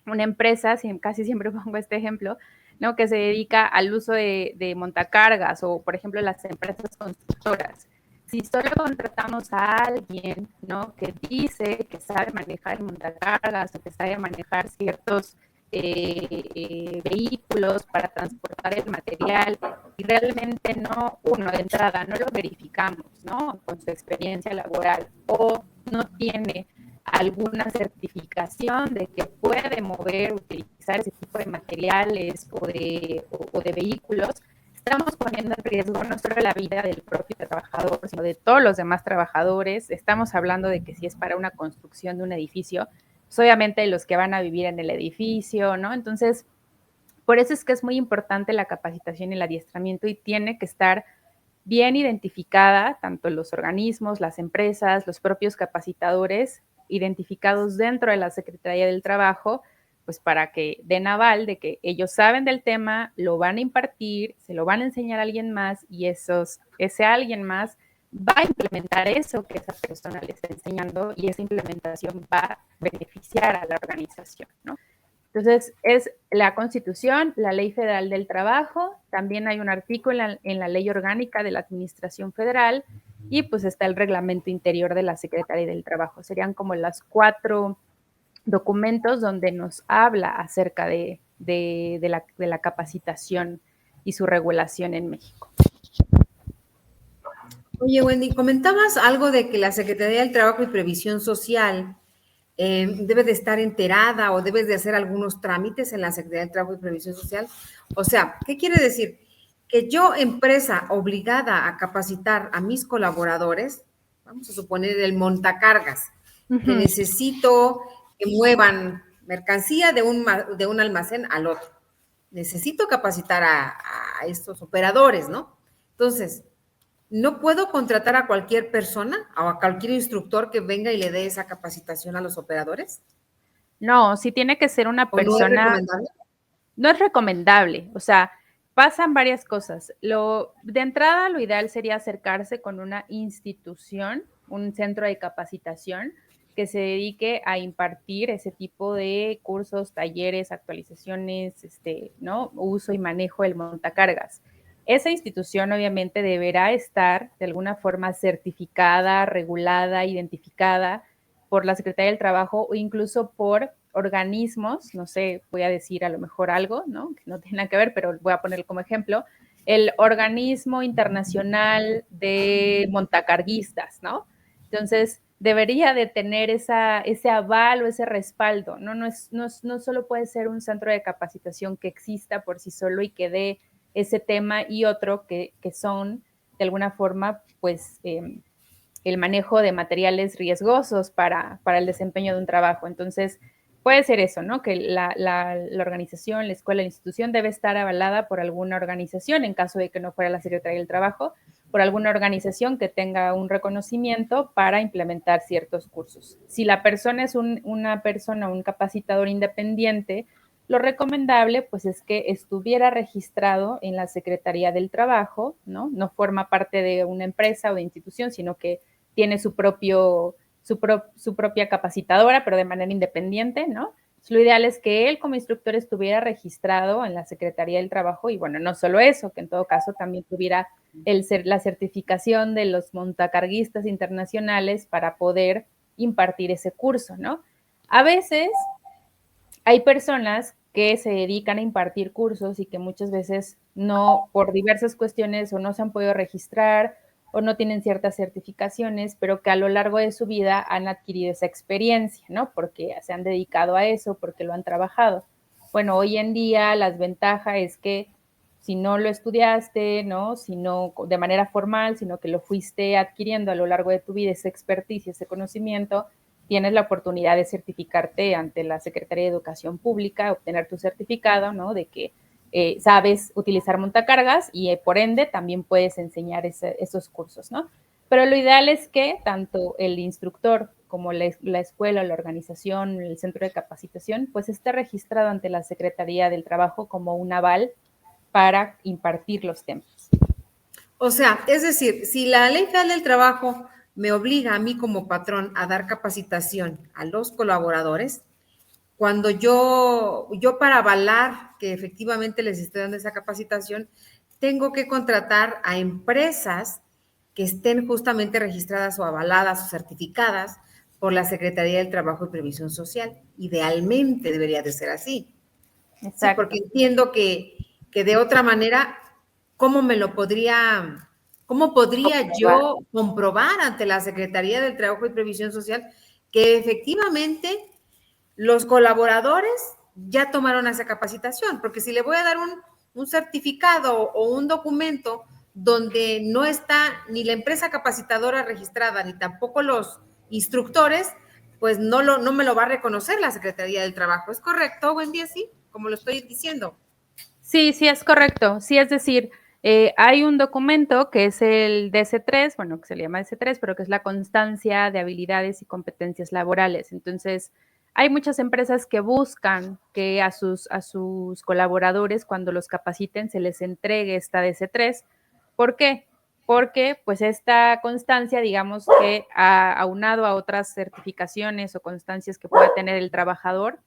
una empresa, casi siempre pongo este ejemplo, ¿no?, que se dedica al uso de montacargas o, por ejemplo, las empresas constructoras. Si solo contratamos a alguien, ¿no? Que dice que sabe manejar montacargas o que sabe manejar ciertos vehículos para transportar el material y realmente no, uno de entrada, no lo verificamos, ¿no? Con su experiencia laboral o no tiene alguna certificación de que puede mover, utilizar ese tipo de materiales o de vehículos, estamos poniendo en riesgo no solo la vida del propio trabajador, sino de todos los demás trabajadores. Estamos hablando de que si es para una construcción de un edificio, pues obviamente los que van a vivir en el edificio, ¿no? Entonces, por eso es que es muy importante la capacitación y el adiestramiento y tiene que estar bien identificada, tanto los organismos, las empresas, los propios capacitadores, identificados dentro de la Secretaría del Trabajo, pues para que den aval de que ellos saben del tema, lo van a impartir, se lo van a enseñar a alguien más y ese alguien más va a implementar eso que esa persona le está enseñando y esa implementación va a beneficiar a la organización, ¿no? Entonces, es la Constitución, la Ley Federal del Trabajo, también hay un artículo en la Ley Orgánica de la Administración Federal y pues está el Reglamento Interior de la Secretaría del Trabajo. Serían como los 4 documentos donde nos habla acerca de la capacitación y su regulación en México. Oye, Wendy, comentabas algo de que la Secretaría del Trabajo y Previsión Social debe de estar enterada o debes de hacer algunos trámites en la Secretaría del Trabajo y Previsión Social. O sea, ¿qué quiere decir? Que yo, empresa obligada a capacitar a mis colaboradores, vamos a suponer el montacargas, que necesito que muevan mercancía de un almacén al otro. Necesito capacitar a estos operadores, ¿no? Entonces, ¿no puedo contratar a cualquier persona o a cualquier instructor que venga y le dé esa capacitación a los operadores? No, sí tiene que ser una ¿O no es persona. recomendable? No es recomendable, o sea, pasan varias cosas. De entrada, lo ideal sería acercarse con una institución, un centro de capacitación que se dedique a impartir ese tipo de cursos, talleres, actualizaciones, ¿no? Uso y manejo del montacargas. Esa institución obviamente deberá estar de alguna forma certificada, regulada, identificada por la Secretaría del Trabajo o incluso por organismos, no sé, voy a decir a lo mejor algo, ¿no? Que no tiene nada que ver, pero voy a poner como ejemplo, el Organismo Internacional de Montacarguistas, ¿no? Entonces, debería de tener ese aval o ese respaldo, ¿no? No solo puede ser un centro de capacitación que exista por sí solo y que dé ese tema y otro que son, de alguna forma, pues, el manejo de materiales riesgosos para el desempeño de un trabajo. Entonces, puede ser eso, ¿no? Que la organización, la escuela, la institución debe estar avalada por alguna organización, en caso de que no fuera la Secretaría del Trabajo, por alguna organización que tenga un reconocimiento para implementar ciertos cursos. Si la persona es una persona, un capacitador independiente, lo recomendable, pues, es que estuviera registrado en la Secretaría del Trabajo, ¿no? No forma parte de una empresa o de institución, sino que tiene su propia capacitadora, pero de manera independiente, ¿no? Lo ideal es que él como instructor estuviera registrado en la Secretaría del Trabajo y bueno, no solo eso, que en todo caso también tuviera la certificación de los montacarguistas internacionales para poder impartir ese curso, ¿no? A veces hay personas que se dedican a impartir cursos y que muchas veces no, por diversas cuestiones, o no se han podido registrar o no tienen ciertas certificaciones, pero que a lo largo de su vida han adquirido esa experiencia, ¿no? Porque se han dedicado a eso, porque lo han trabajado. Bueno, hoy en día las ventajas es que si no lo estudiaste, ¿no? Si no de manera formal, sino que lo fuiste adquiriendo a lo largo de tu vida, esa experticia, ese conocimiento, tienes la oportunidad de certificarte ante la Secretaría de Educación Pública, obtener tu certificado, ¿no? De que sabes utilizar montacargas y por ende también puedes enseñar esos cursos, ¿no? Pero lo ideal es que tanto el instructor como la escuela, la organización, el centro de capacitación, pues esté registrado ante la Secretaría del Trabajo como un aval para impartir los temas. O sea, es decir, si la Ley Federal del Trabajo me obliga a mí como patrón a dar capacitación a los colaboradores, cuando yo para avalar que efectivamente les estoy dando esa capacitación, tengo que contratar a empresas que estén justamente registradas o avaladas o certificadas por la Secretaría del Trabajo y Previsión Social. Idealmente debería de ser así. Sí, porque Exacto. entiendo que de otra manera, ¿cómo me lo podría, cómo podría Comprobar. yo comprobar ante la Secretaría del Trabajo y Previsión Social que efectivamente los colaboradores ya tomaron esa capacitación? Porque si le voy a dar un certificado o un documento donde no está ni la empresa capacitadora registrada, ni tampoco los instructores, pues no me lo va a reconocer la Secretaría del Trabajo. ¿Es correcto, Wendy, así? Como lo estoy diciendo. Sí, sí, es correcto. Sí, es decir, hay un documento que es el DC3, bueno, que se le llama DC3, pero que es la constancia de habilidades y competencias laborales. Entonces, hay muchas empresas que buscan que a sus colaboradores, cuando los capaciten, se les entregue esta DC3. ¿Por qué? Porque pues esta constancia, digamos que aunado a otras certificaciones o constancias que pueda tener el trabajador,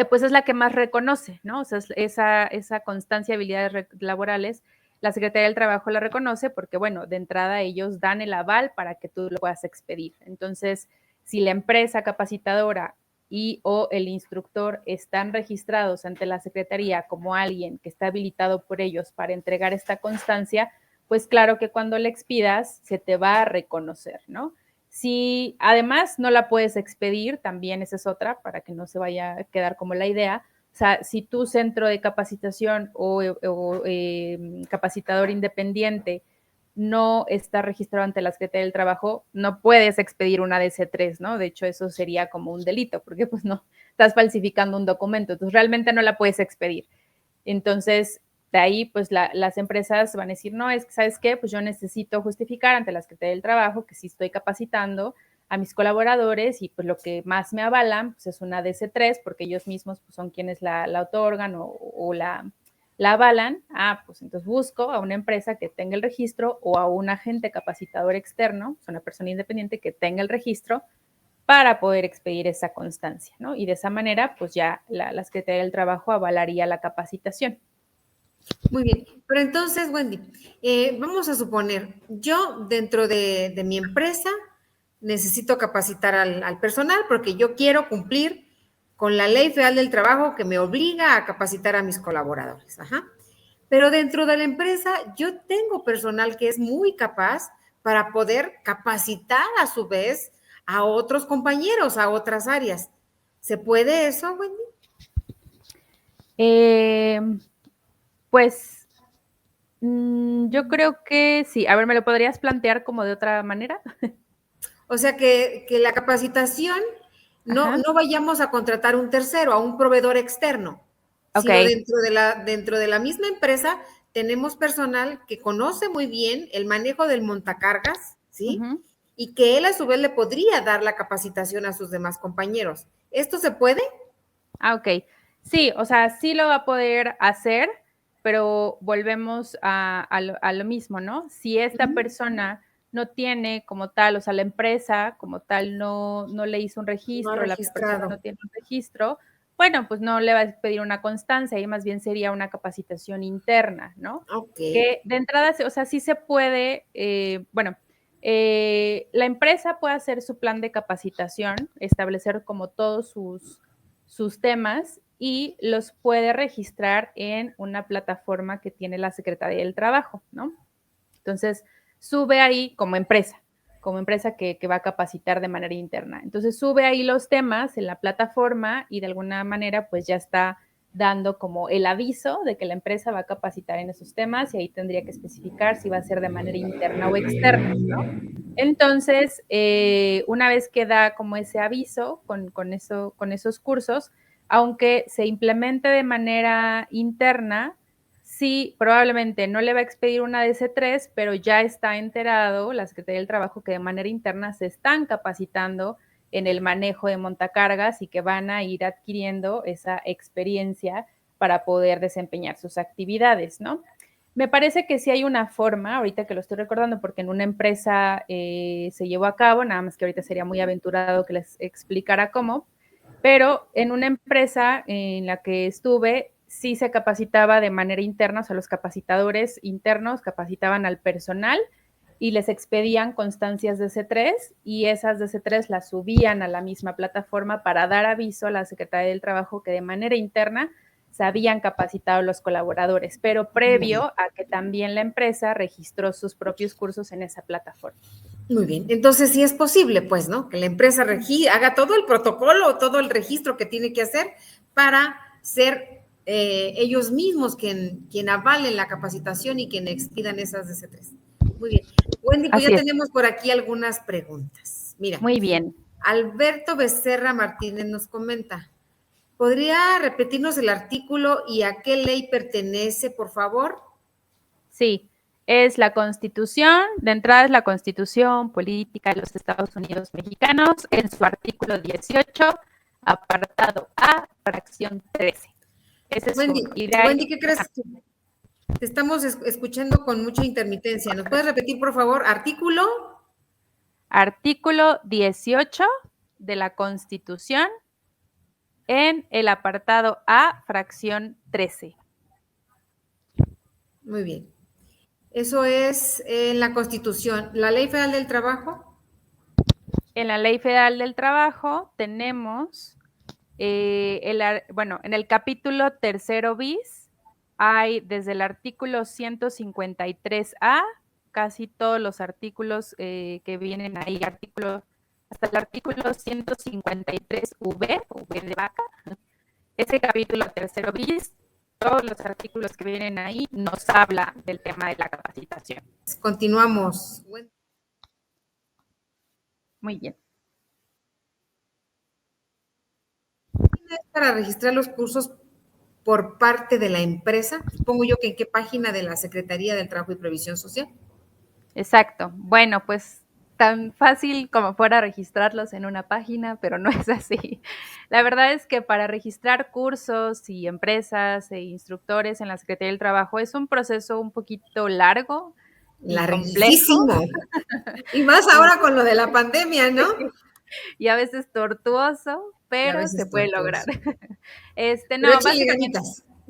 pues es la que más reconoce, ¿no? O sea, esa constancia de habilidades laborales, la Secretaría del Trabajo la reconoce porque, bueno, de entrada ellos dan el aval para que tú lo puedas expedir. Entonces, si la empresa capacitadora y o el instructor están registrados ante la Secretaría como alguien que está habilitado por ellos para entregar esta constancia, pues claro que cuando la expidas se te va a reconocer, ¿no? Si además no la puedes expedir, también esa es otra, para que no se vaya a quedar como la idea. O sea, si tu centro de capacitación o capacitador independiente no está registrado ante la Secretaría del Trabajo, no puedes expedir una DC3, ¿no? De hecho, eso sería como un delito, porque pues no, estás falsificando un documento, entonces realmente no la puedes expedir. Entonces, de ahí, pues las empresas van a decir, no, es que, ¿sabes qué? Pues yo necesito justificar ante la Secretaría del Trabajo que sí estoy capacitando a mis colaboradores y pues lo que más me avalan pues es una DC3 porque ellos mismos pues, son quienes la otorgan o la avalan. Pues entonces busco a una empresa que tenga el registro o a un agente capacitador externo, o sea, una persona independiente que tenga el registro para poder expedir esa constancia, ¿no? Y de esa manera, pues ya la Secretaría del Trabajo avalaría la capacitación. Muy bien, pero entonces, Wendy, vamos a suponer, yo dentro de mi empresa necesito capacitar al personal porque yo quiero cumplir con la Ley Federal del Trabajo que me obliga a capacitar a mis colaboradores. Ajá. Pero dentro de la empresa yo tengo personal que es muy capaz para poder capacitar a su vez a otros compañeros, a otras áreas. ¿Se puede eso, Wendy? Eh, pues yo creo que sí. A ver, ¿me lo podrías plantear como de otra manera? O sea, que la capacitación Ajá. no vayamos a contratar un tercero, a un proveedor externo, Ok. sino dentro de la misma empresa tenemos personal que conoce muy bien el manejo del montacargas, ¿sí? Uh-huh. Y que él a su vez le podría dar la capacitación a sus demás compañeros. ¿Esto se puede? Ok. Sí, o sea, sí lo va a poder hacer, pero volvemos a lo mismo, ¿no? Si esta persona no tiene como tal, o sea, la empresa como tal no le hizo un No ha registro, la persona no registrado. tiene un registro, bueno, pues no le va a pedir una constancia y más bien sería una capacitación interna, ¿no? Ok. Que de entrada, o sea, sí se puede, bueno, la empresa puede hacer su plan de capacitación, establecer como todos sus temas y los puede registrar en una plataforma que tiene la Secretaría del Trabajo, ¿no? Entonces, sube ahí como empresa que va a capacitar de manera interna. Entonces, sube ahí los temas en la plataforma y de alguna manera, pues ya está dando como el aviso de que la empresa va a capacitar en esos temas y ahí tendría que especificar si va a ser de manera interna o externa, ¿no? Entonces, una vez que da como ese aviso con esos cursos, aunque se implemente de manera interna, sí, probablemente no le va a expedir una DC3, pero ya está enterado la Secretaría del Trabajo que de manera interna se están capacitando en el manejo de montacargas y que van a ir adquiriendo esa experiencia para poder desempeñar sus actividades, ¿no? Me parece que sí hay una forma, ahorita que lo estoy recordando, porque en una empresa se llevó a cabo, nada más que ahorita sería muy aventurado que les explicara cómo, pero en una empresa en la que estuve, sí se capacitaba de manera interna, o sea, los capacitadores internos capacitaban al personal y les expedían constancias de C3 y esas de C3 las subían a la misma plataforma para dar aviso a la Secretaría del Trabajo que de manera interna se habían capacitado los colaboradores, pero previo a que también la empresa registró sus propios cursos en esa plataforma. Muy bien, entonces sí es posible, pues, ¿no? Que la empresa haga todo el protocolo, todo el registro que tiene que hacer para ser ellos mismos quien avalen la capacitación y quien expidan esas DC3. Muy bien. Wendy, pues ya tenemos por aquí algunas preguntas. Mira. Muy bien. Alberto Becerra Martínez nos comenta, ¿podría repetirnos el artículo y a qué ley pertenece, por favor? Sí. Es la Constitución, de entrada es la Constitución Política de los Estados Unidos Mexicanos, en su artículo 18, apartado A, fracción 13. Ese es Wendy, uno. Y de ahí, Wendy, ¿qué crees? Te estamos escuchando con mucha intermitencia. ¿Nos puedes repetir, por favor, artículo? Artículo 18 de la Constitución, en el apartado A, fracción 13. Muy bien. Eso es en la Constitución. ¿La Ley Federal del Trabajo? En la Ley Federal del Trabajo tenemos, en el capítulo tercero bis, hay desde el artículo 153A, casi todos los artículos que vienen ahí, hasta el artículo 153V, V de vaca. Ese capítulo tercero bis, todos los artículos que vienen ahí nos habla del tema de la capacitación. Continuamos. Muy bien. ¿Es para registrar los cursos por parte de la empresa? Supongo yo que en qué página de la Secretaría del Trabajo y Previsión Social. Exacto. Bueno, pues tan fácil como fuera registrarlos en una página, pero no es así. La verdad es que para registrar cursos y empresas e instructores en la Secretaría del Trabajo es un proceso un poquito largo y larguísimo. complejo. Y más ahora con lo de la pandemia, ¿no? Y a veces tortuoso, pero se puede lograr. No, básicamente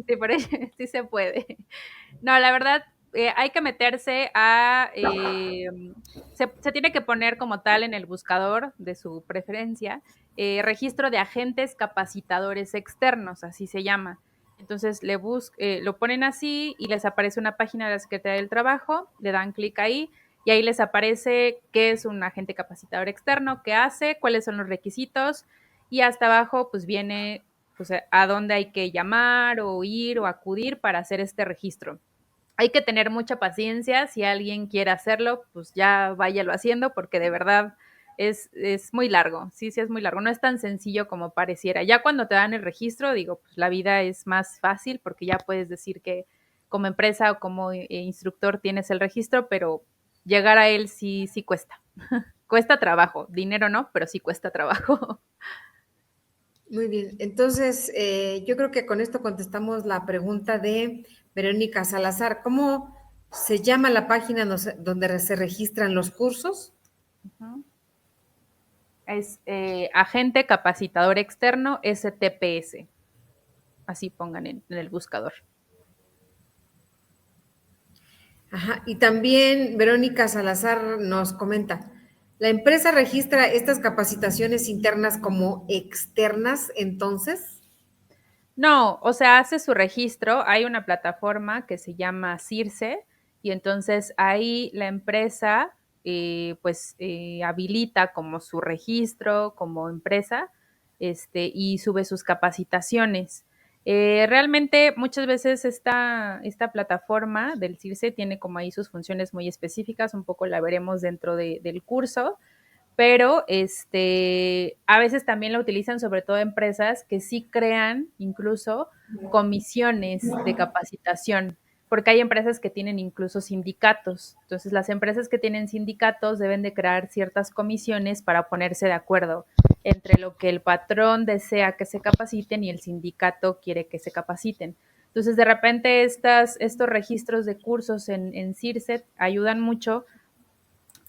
sí, por eso, sí se puede. No, la verdad, hay que meterse a, se tiene que poner como tal en el buscador de su preferencia, registro de agentes capacitadores externos, así se llama. Entonces lo ponen así y les aparece una página de la Secretaría del Trabajo, le dan clic ahí y ahí les aparece qué es un agente capacitador externo, qué hace, cuáles son los requisitos y hasta abajo pues viene pues, a dónde hay que llamar o ir o acudir para hacer este registro. Hay que tener mucha paciencia, si alguien quiere hacerlo, pues ya váyalo haciendo porque de verdad es muy largo, sí es muy largo, no es tan sencillo como pareciera. Ya cuando te dan el registro, digo, pues la vida es más fácil porque ya puedes decir que como empresa o como instructor tienes el registro, pero llegar a él sí cuesta. Cuesta trabajo, dinero no, pero sí cuesta trabajo. Muy bien, entonces yo creo que con esto contestamos la pregunta de Verónica Salazar. ¿Cómo se llama la página donde se registran los cursos? Es Agente Capacitador Externo, STPS. Así pongan en el buscador. Ajá, y también Verónica Salazar nos comenta, ¿la empresa registra estas capacitaciones internas como externas entonces? No, o sea, hace su registro, hay una plataforma que se llama CIRCE y entonces ahí la empresa habilita como su registro como empresa y sube sus capacitaciones. Realmente muchas veces esta plataforma del CIRCE tiene como ahí sus funciones muy específicas, un poco la veremos dentro del curso, pero a veces también la utilizan sobre todo empresas que sí crean incluso comisiones de capacitación, porque hay empresas que tienen incluso sindicatos. Entonces, las empresas que tienen sindicatos deben de crear ciertas comisiones para ponerse de acuerdo entre lo que el patrón desea que se capaciten y el sindicato quiere que se capaciten. Entonces, de repente, estos registros de cursos en CIRCE ayudan mucho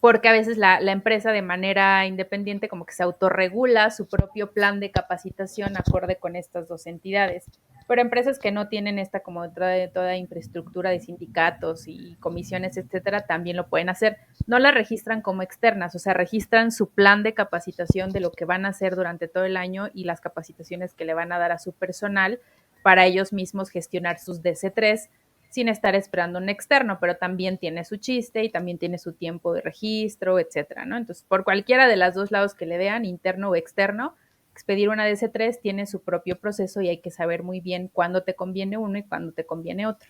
porque a veces la empresa de manera independiente como que se autorregula su propio plan de capacitación acorde con estas dos entidades. Pero empresas que no tienen esta como toda infraestructura de sindicatos y comisiones, etcétera, también lo pueden hacer. No las registran como externas, o sea, registran su plan de capacitación de lo que van a hacer durante todo el año y las capacitaciones que le van a dar a su personal para ellos mismos gestionar sus DC3 sin estar esperando un externo, pero también tiene su chiste y también tiene su tiempo de registro, etcétera, ¿no? Entonces, por cualquiera de los dos lados que le vean, interno o externo, expedir una DC3 tiene su propio proceso y hay que saber muy bien cuándo te conviene uno y cuándo te conviene otro.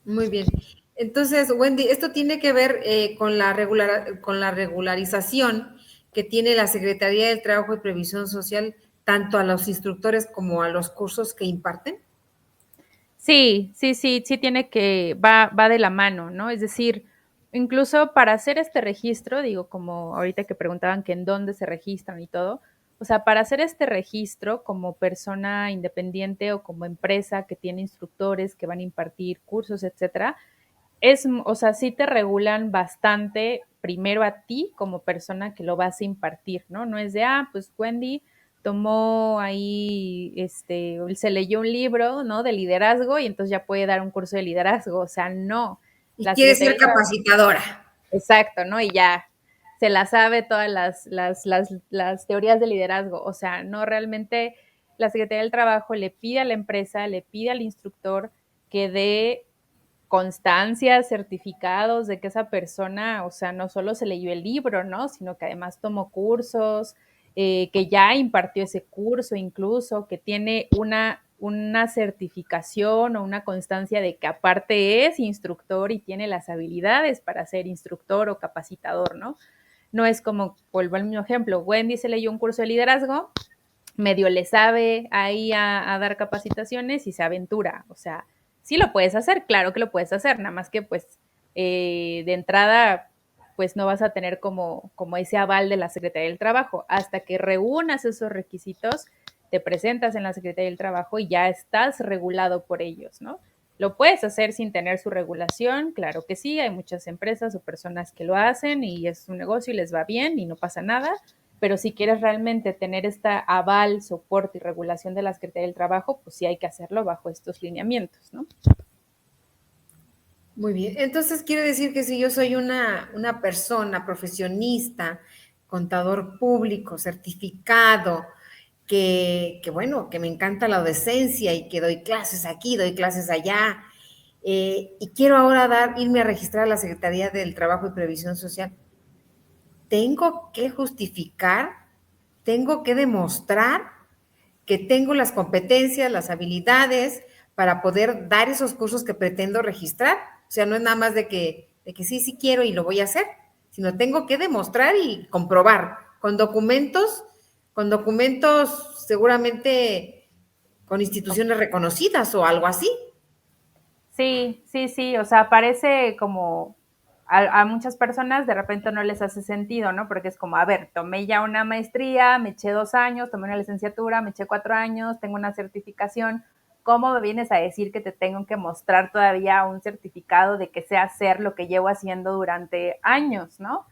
Muy bien. Entonces, Wendy, esto tiene que ver con la regularización que tiene la Secretaría del Trabajo y Previsión Social tanto a los instructores como a los cursos que imparten. Sí tiene que, va de la mano, ¿no? Es decir, incluso para hacer este registro, digo, como ahorita que preguntaban que en dónde se registran y todo, o sea, para hacer este registro como persona independiente o como empresa que tiene instructores que van a impartir cursos, etcétera, o sea, sí te regulan bastante primero a ti como persona que lo vas a impartir, ¿no? No es de, pues Wendy tomó ahí, se leyó un libro, ¿no? De liderazgo y entonces ya puede dar un curso de liderazgo, o sea, no. Y La quiere Secretaría ser del Trabajo, capacitadora. exacto, ¿no? Y ya se la sabe todas las teorías de liderazgo, o sea, no realmente la Secretaría del Trabajo le pide a la empresa, le pide al instructor que dé constancias, certificados de que esa persona, o sea, no solo se leyó el libro, ¿no? Sino que además tomó cursos, que ya impartió ese curso incluso, que tiene una certificación o una constancia de que aparte es instructor y tiene las habilidades para ser instructor o capacitador, ¿no? No es como, vuelvo al mismo ejemplo, Wendy se leyó un curso de liderazgo, medio le sabe ahí a dar capacitaciones y se aventura. O sea, sí lo puedes hacer, claro que lo puedes hacer, nada más que pues de entrada pues no vas a tener como ese aval de la Secretaría del Trabajo. Hasta que reúnas esos requisitos, te presentas en la Secretaría del Trabajo y ya estás regulado por ellos, ¿no? Lo puedes hacer sin tener su regulación, claro que sí, hay muchas empresas o personas que lo hacen y es un negocio y les va bien y no pasa nada, pero si quieres realmente tener esta aval, soporte y regulación de la Secretaría del Trabajo, pues sí hay que hacerlo bajo estos lineamientos, ¿no? Muy bien. Entonces quiere decir que si yo soy una persona profesionista, contador público, certificado, bueno, que me encanta la docencia y que doy clases aquí, doy clases allá, y quiero ahora irme a registrar a la Secretaría del Trabajo y Previsión Social, tengo que justificar, tengo que demostrar que tengo las competencias, las habilidades para poder dar esos cursos que pretendo registrar. O sea, no es nada más de que sí quiero y lo voy a hacer, sino tengo que demostrar y comprobar con documentos seguramente con instituciones reconocidas o algo así. Sí, o sea, parece como a muchas personas de repente no les hace sentido, ¿no? Porque es como, a ver, tomé ya una maestría, me eché 2 años, tomé una licenciatura, me eché 4 años, tengo una certificación. ¿Cómo me vienes a decir que te tengo que mostrar todavía un certificado de que sé hacer lo que llevo haciendo durante años, ¿no?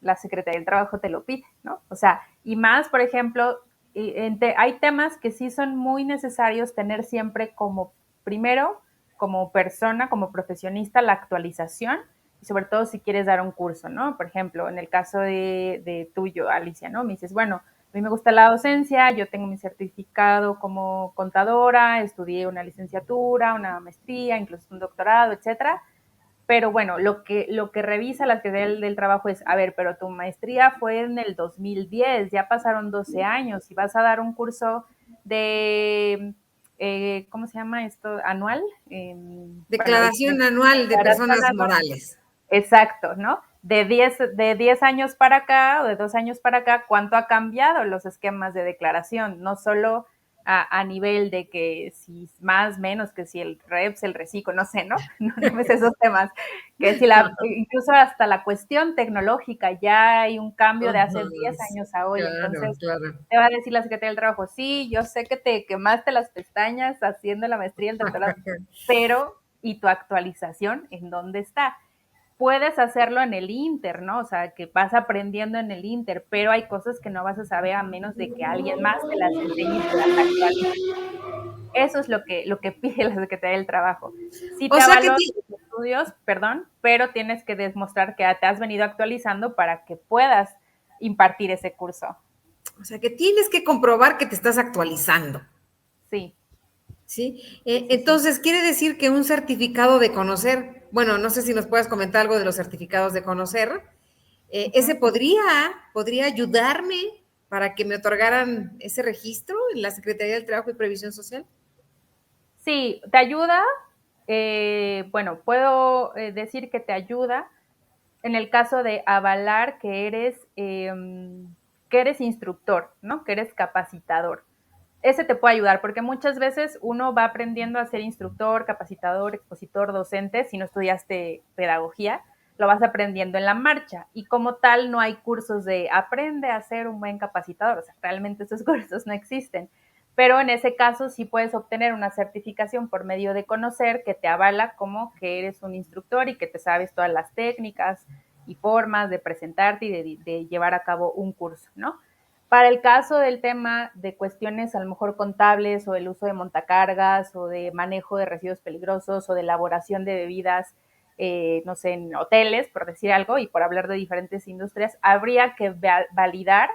La Secretaría del Trabajo te lo pide, ¿no? O sea, y más, por ejemplo, hay temas que sí son muy necesarios tener siempre como, primero, como persona, como profesionista, la actualización, y sobre todo si quieres dar un curso, ¿no? Por ejemplo, en el caso de tuyo, Alicia, ¿no? Me dices, bueno, a mí me gusta la docencia, yo tengo mi certificado como contadora, estudié una licenciatura, una maestría, incluso un doctorado, etcétera, pero bueno, lo que revisa la Secretaría del Trabajo es, a ver, pero tu maestría fue en el 2010, ya pasaron 12 años y vas a dar un curso de, ¿cómo se llama esto? ¿Anual? Bueno, Declaración anual de declaración personas anual. morales. Exacto, ¿no? De diez años para acá o de 2 años para acá, ¿cuánto ha cambiado los esquemas de declaración? No solo a nivel de que si más, menos, que si el REPS, el reciclo, no sé, ¿no? No me sé esos temas. Que si incluso hasta la cuestión tecnológica, ya hay un cambio de hace 10 años a hoy. Claro, Entonces, claro. te va a decir la Secretaría del Trabajo, sí, yo sé que te quemaste las pestañas haciendo la maestría y el doctorado, pero ¿y tu actualización en dónde está? puedes hacerlo en el Inter, ¿no? O sea, que vas aprendiendo en el Inter, pero hay cosas que no vas a saber a menos de que alguien más te las enseñe y te las actualice. Eso es lo que pide la Secretaría del Trabajo. Sí O te sea que avaló tus estudios, perdón, pero tienes que demostrar que te has venido actualizando para que puedas impartir ese curso. O sea, que tienes que comprobar que te estás actualizando. Sí. ¿Sí? Sí, sí. Entonces, quiere decir que un certificado de conocer, bueno, no sé si nos puedes comentar algo de los certificados de conocer, ese Uh-huh. podría ayudarme para que me otorgaran ese registro en la Secretaría del Trabajo y Previsión Social. Sí, te ayuda. Bueno, puedo decir que te ayuda en el caso de avalar que eres instructor, ¿no? Que eres capacitador. Ese te puede ayudar porque muchas veces uno va aprendiendo a ser instructor, capacitador, expositor, docente. Si no estudiaste pedagogía, lo vas aprendiendo en la marcha y como tal no hay cursos de aprende a ser un buen capacitador. O sea, realmente esos cursos no existen. Pero en ese caso sí puedes obtener una certificación por medio de conocer que te avala como que eres un instructor y que te sabes todas las técnicas y formas de presentarte y de llevar a cabo un curso, ¿no? Para el caso del tema de cuestiones a lo mejor contables o el uso de montacargas o de manejo de residuos peligrosos o de elaboración de bebidas, no sé, en hoteles, por decir algo, y por hablar de diferentes industrias, habría que validar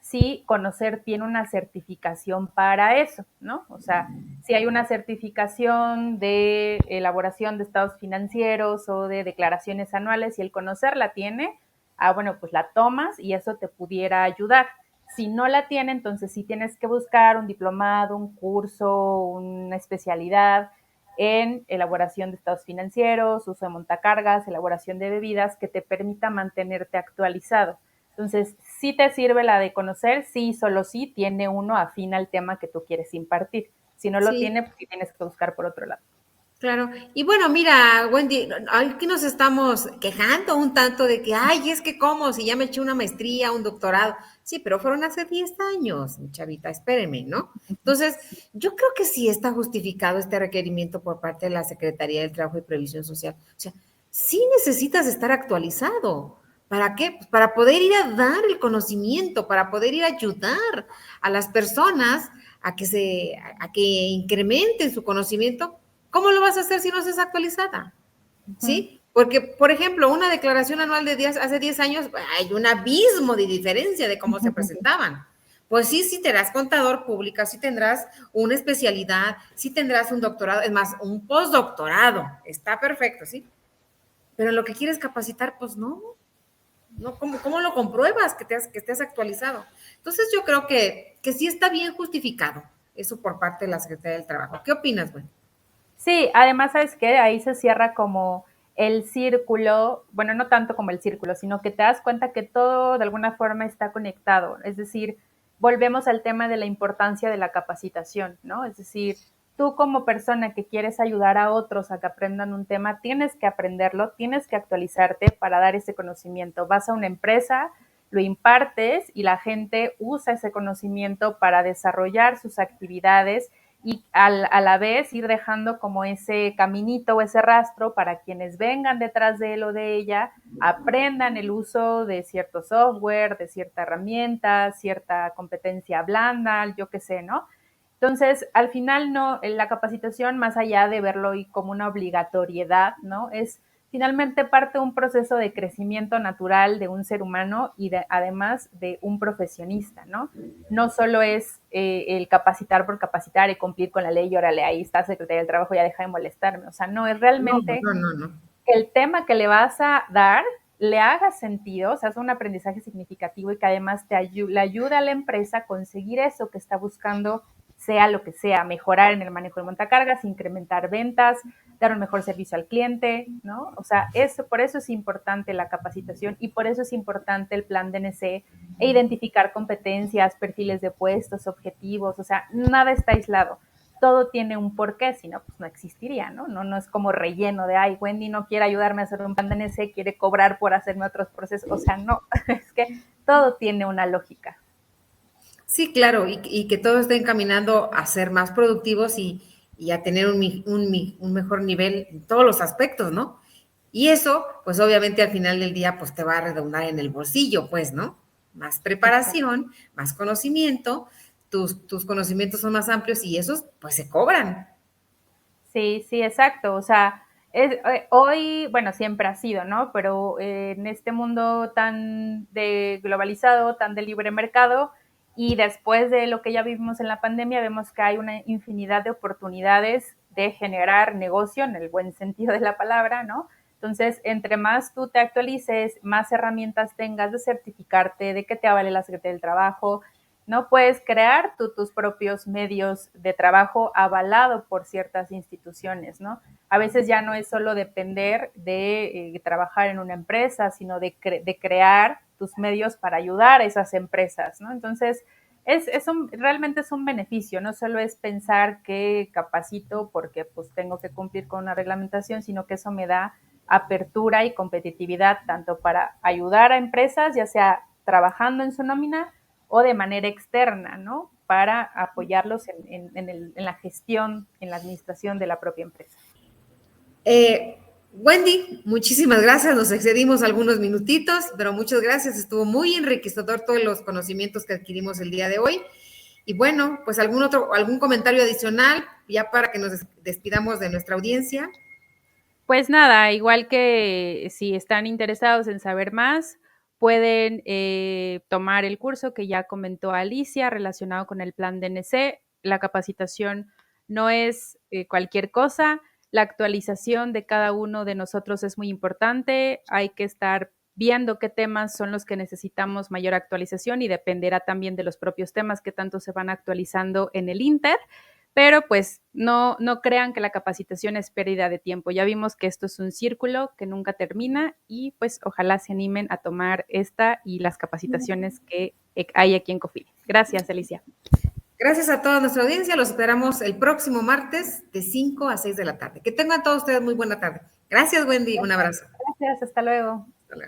si conocer tiene una certificación para eso, ¿no? O sea, si hay una certificación de elaboración de estados financieros o de declaraciones anuales y el conocer la tiene, bueno, pues la tomas y eso te pudiera ayudar. Si no la tiene, entonces sí tienes que buscar un diplomado, un curso, una especialidad en elaboración de estados financieros, uso de montacargas, elaboración de bebidas que te permita mantenerte actualizado. Entonces, sí te sirve la de conocer, sí, solo sí tiene uno afín al tema que tú quieres impartir. Si no lo Sí, tiene, pues sí tienes que buscar por otro lado. claro. Y bueno, mira, Wendy, aquí nos estamos quejando un tanto de que, ay, es que cómo, si ya me eché una maestría, un doctorado. Sí, pero fueron hace 10 años, mi chavita, espéreme, ¿no? Entonces, yo creo que sí está justificado este requerimiento por parte de la Secretaría del Trabajo y Previsión Social. O sea, sí necesitas estar actualizado. ¿Para qué? Pues para poder ir a dar el conocimiento, para poder ir a ayudar a las personas a que incrementen su conocimiento. ¿Cómo lo vas a hacer si no estás actualizada? Ujú. ¿Sí? Porque, por ejemplo, una declaración anual de hace 10 años, hay un abismo de diferencia de cómo se presentaban. Pues sí, sí tendrás contador público, sí tendrás una especialidad, sí tendrás un doctorado, es más, un postdoctorado, está perfecto, ¿sí? Pero lo que quieres capacitar, pues no, no, ¿cómo lo compruebas que estés actualizado? Entonces yo creo que sí está bien justificado eso por parte de la Secretaría del Trabajo. ¿Qué opinas, güey? Sí, además, ¿sabes qué? Ahí se cierra como el círculo, bueno, no tanto como el círculo, sino que te das cuenta que todo de alguna forma está conectado. Es decir, volvemos al tema de la importancia de la capacitación, ¿no? Es decir, tú como persona que quieres ayudar a otros a que aprendan un tema, tienes que aprenderlo, tienes que actualizarte para dar ese conocimiento. Vas a una empresa, lo impartes y la gente usa ese conocimiento para desarrollar sus actividades y a la vez ir dejando como ese caminito o ese rastro para quienes vengan detrás de él o de ella aprendan el uso de cierto software, de cierta herramienta, cierta competencia blanda, yo qué sé, ¿no? Entonces, al final, no, la capacitación, más allá de verlo como una obligatoriedad, ¿no? Es finalmente parte de un proceso de crecimiento natural de un ser humano y además de un profesionista, ¿no? No solo es el capacitar por capacitar y cumplir con la ley y órale, ahí está Secretaría del Trabajo, ya deja de molestarme. O sea, no, es No, realmente no, no, no. que el tema que le vas a dar le haga sentido, o sea, es un aprendizaje significativo y que además le ayuda a la empresa a conseguir eso que está buscando, sea lo que sea, mejorar en el manejo de montacargas, incrementar ventas, dar un mejor servicio al cliente, ¿no? O sea, por eso es importante la capacitación y por eso es importante el plan DNC e identificar competencias, perfiles de puestos, objetivos, o sea, nada está aislado, todo tiene un porqué, si no, pues no existiría, ¿no? No es como relleno de, ay, Wendy no quiere ayudarme a hacer un plan de NC, quiere cobrar por hacerme otros procesos. O sea, no, es que todo tiene una lógica. Sí, claro, y que todo esté encaminando a ser más productivos y a tener un mejor nivel en todos los aspectos, ¿no? Y eso, pues obviamente al final del día, pues te va a redundar en el bolsillo, pues, ¿no? Más preparación, más conocimiento, tus conocimientos son más amplios y esos, pues se cobran. Sí, sí, exacto. O sea, hoy, bueno, siempre ha sido, ¿no? Pero en este mundo tan de globalizado, tan de libre mercado, y después de lo que ya vivimos en la pandemia, vemos que hay una infinidad de oportunidades de generar negocio en el buen sentido de la palabra, ¿no? Entonces, entre más tú te actualices, más herramientas tengas de certificarte, de que te avale la Secretaría del Trabajo, no puedes crear tú tus propios medios de trabajo avalado por ciertas instituciones, ¿no? A veces ya no es solo depender de trabajar en una empresa, sino de crear tus medios para ayudar a esas empresas, ¿no? Entonces, realmente es un beneficio, no solo es pensar que capacito porque pues tengo que cumplir con una reglamentación, sino que eso me da apertura y competitividad tanto para ayudar a empresas, ya sea trabajando en su nómina o de manera externa, ¿no? Para apoyarlos en la gestión, en la administración de la propia empresa. Wendy, muchísimas gracias. Nos excedimos algunos minutitos, pero muchas gracias. Estuvo muy enriquecedor todos los conocimientos que adquirimos el día de hoy. Y bueno, pues algún comentario adicional, ya para que nos despidamos de nuestra audiencia. Pues nada, igual que si están interesados en saber más, pueden tomar el curso que ya comentó Alicia relacionado con el plan DNC. La capacitación no es cualquier cosa. La actualización de cada uno de nosotros es muy importante. Hay que estar viendo qué temas son los que necesitamos mayor actualización y dependerá también de los propios temas que tanto se van actualizando en el Inter. Pero pues no crean que la capacitación es pérdida de tiempo. Ya vimos que esto es un círculo que nunca termina y pues ojalá se animen a tomar esta y las capacitaciones que hay aquí en COFIDE. Gracias, Alicia. Gracias a toda nuestra audiencia. Los esperamos el próximo martes de 5 a 6 de la tarde. Que tengan todos ustedes muy buena tarde. Gracias, Wendy. Un abrazo. Gracias, hasta luego.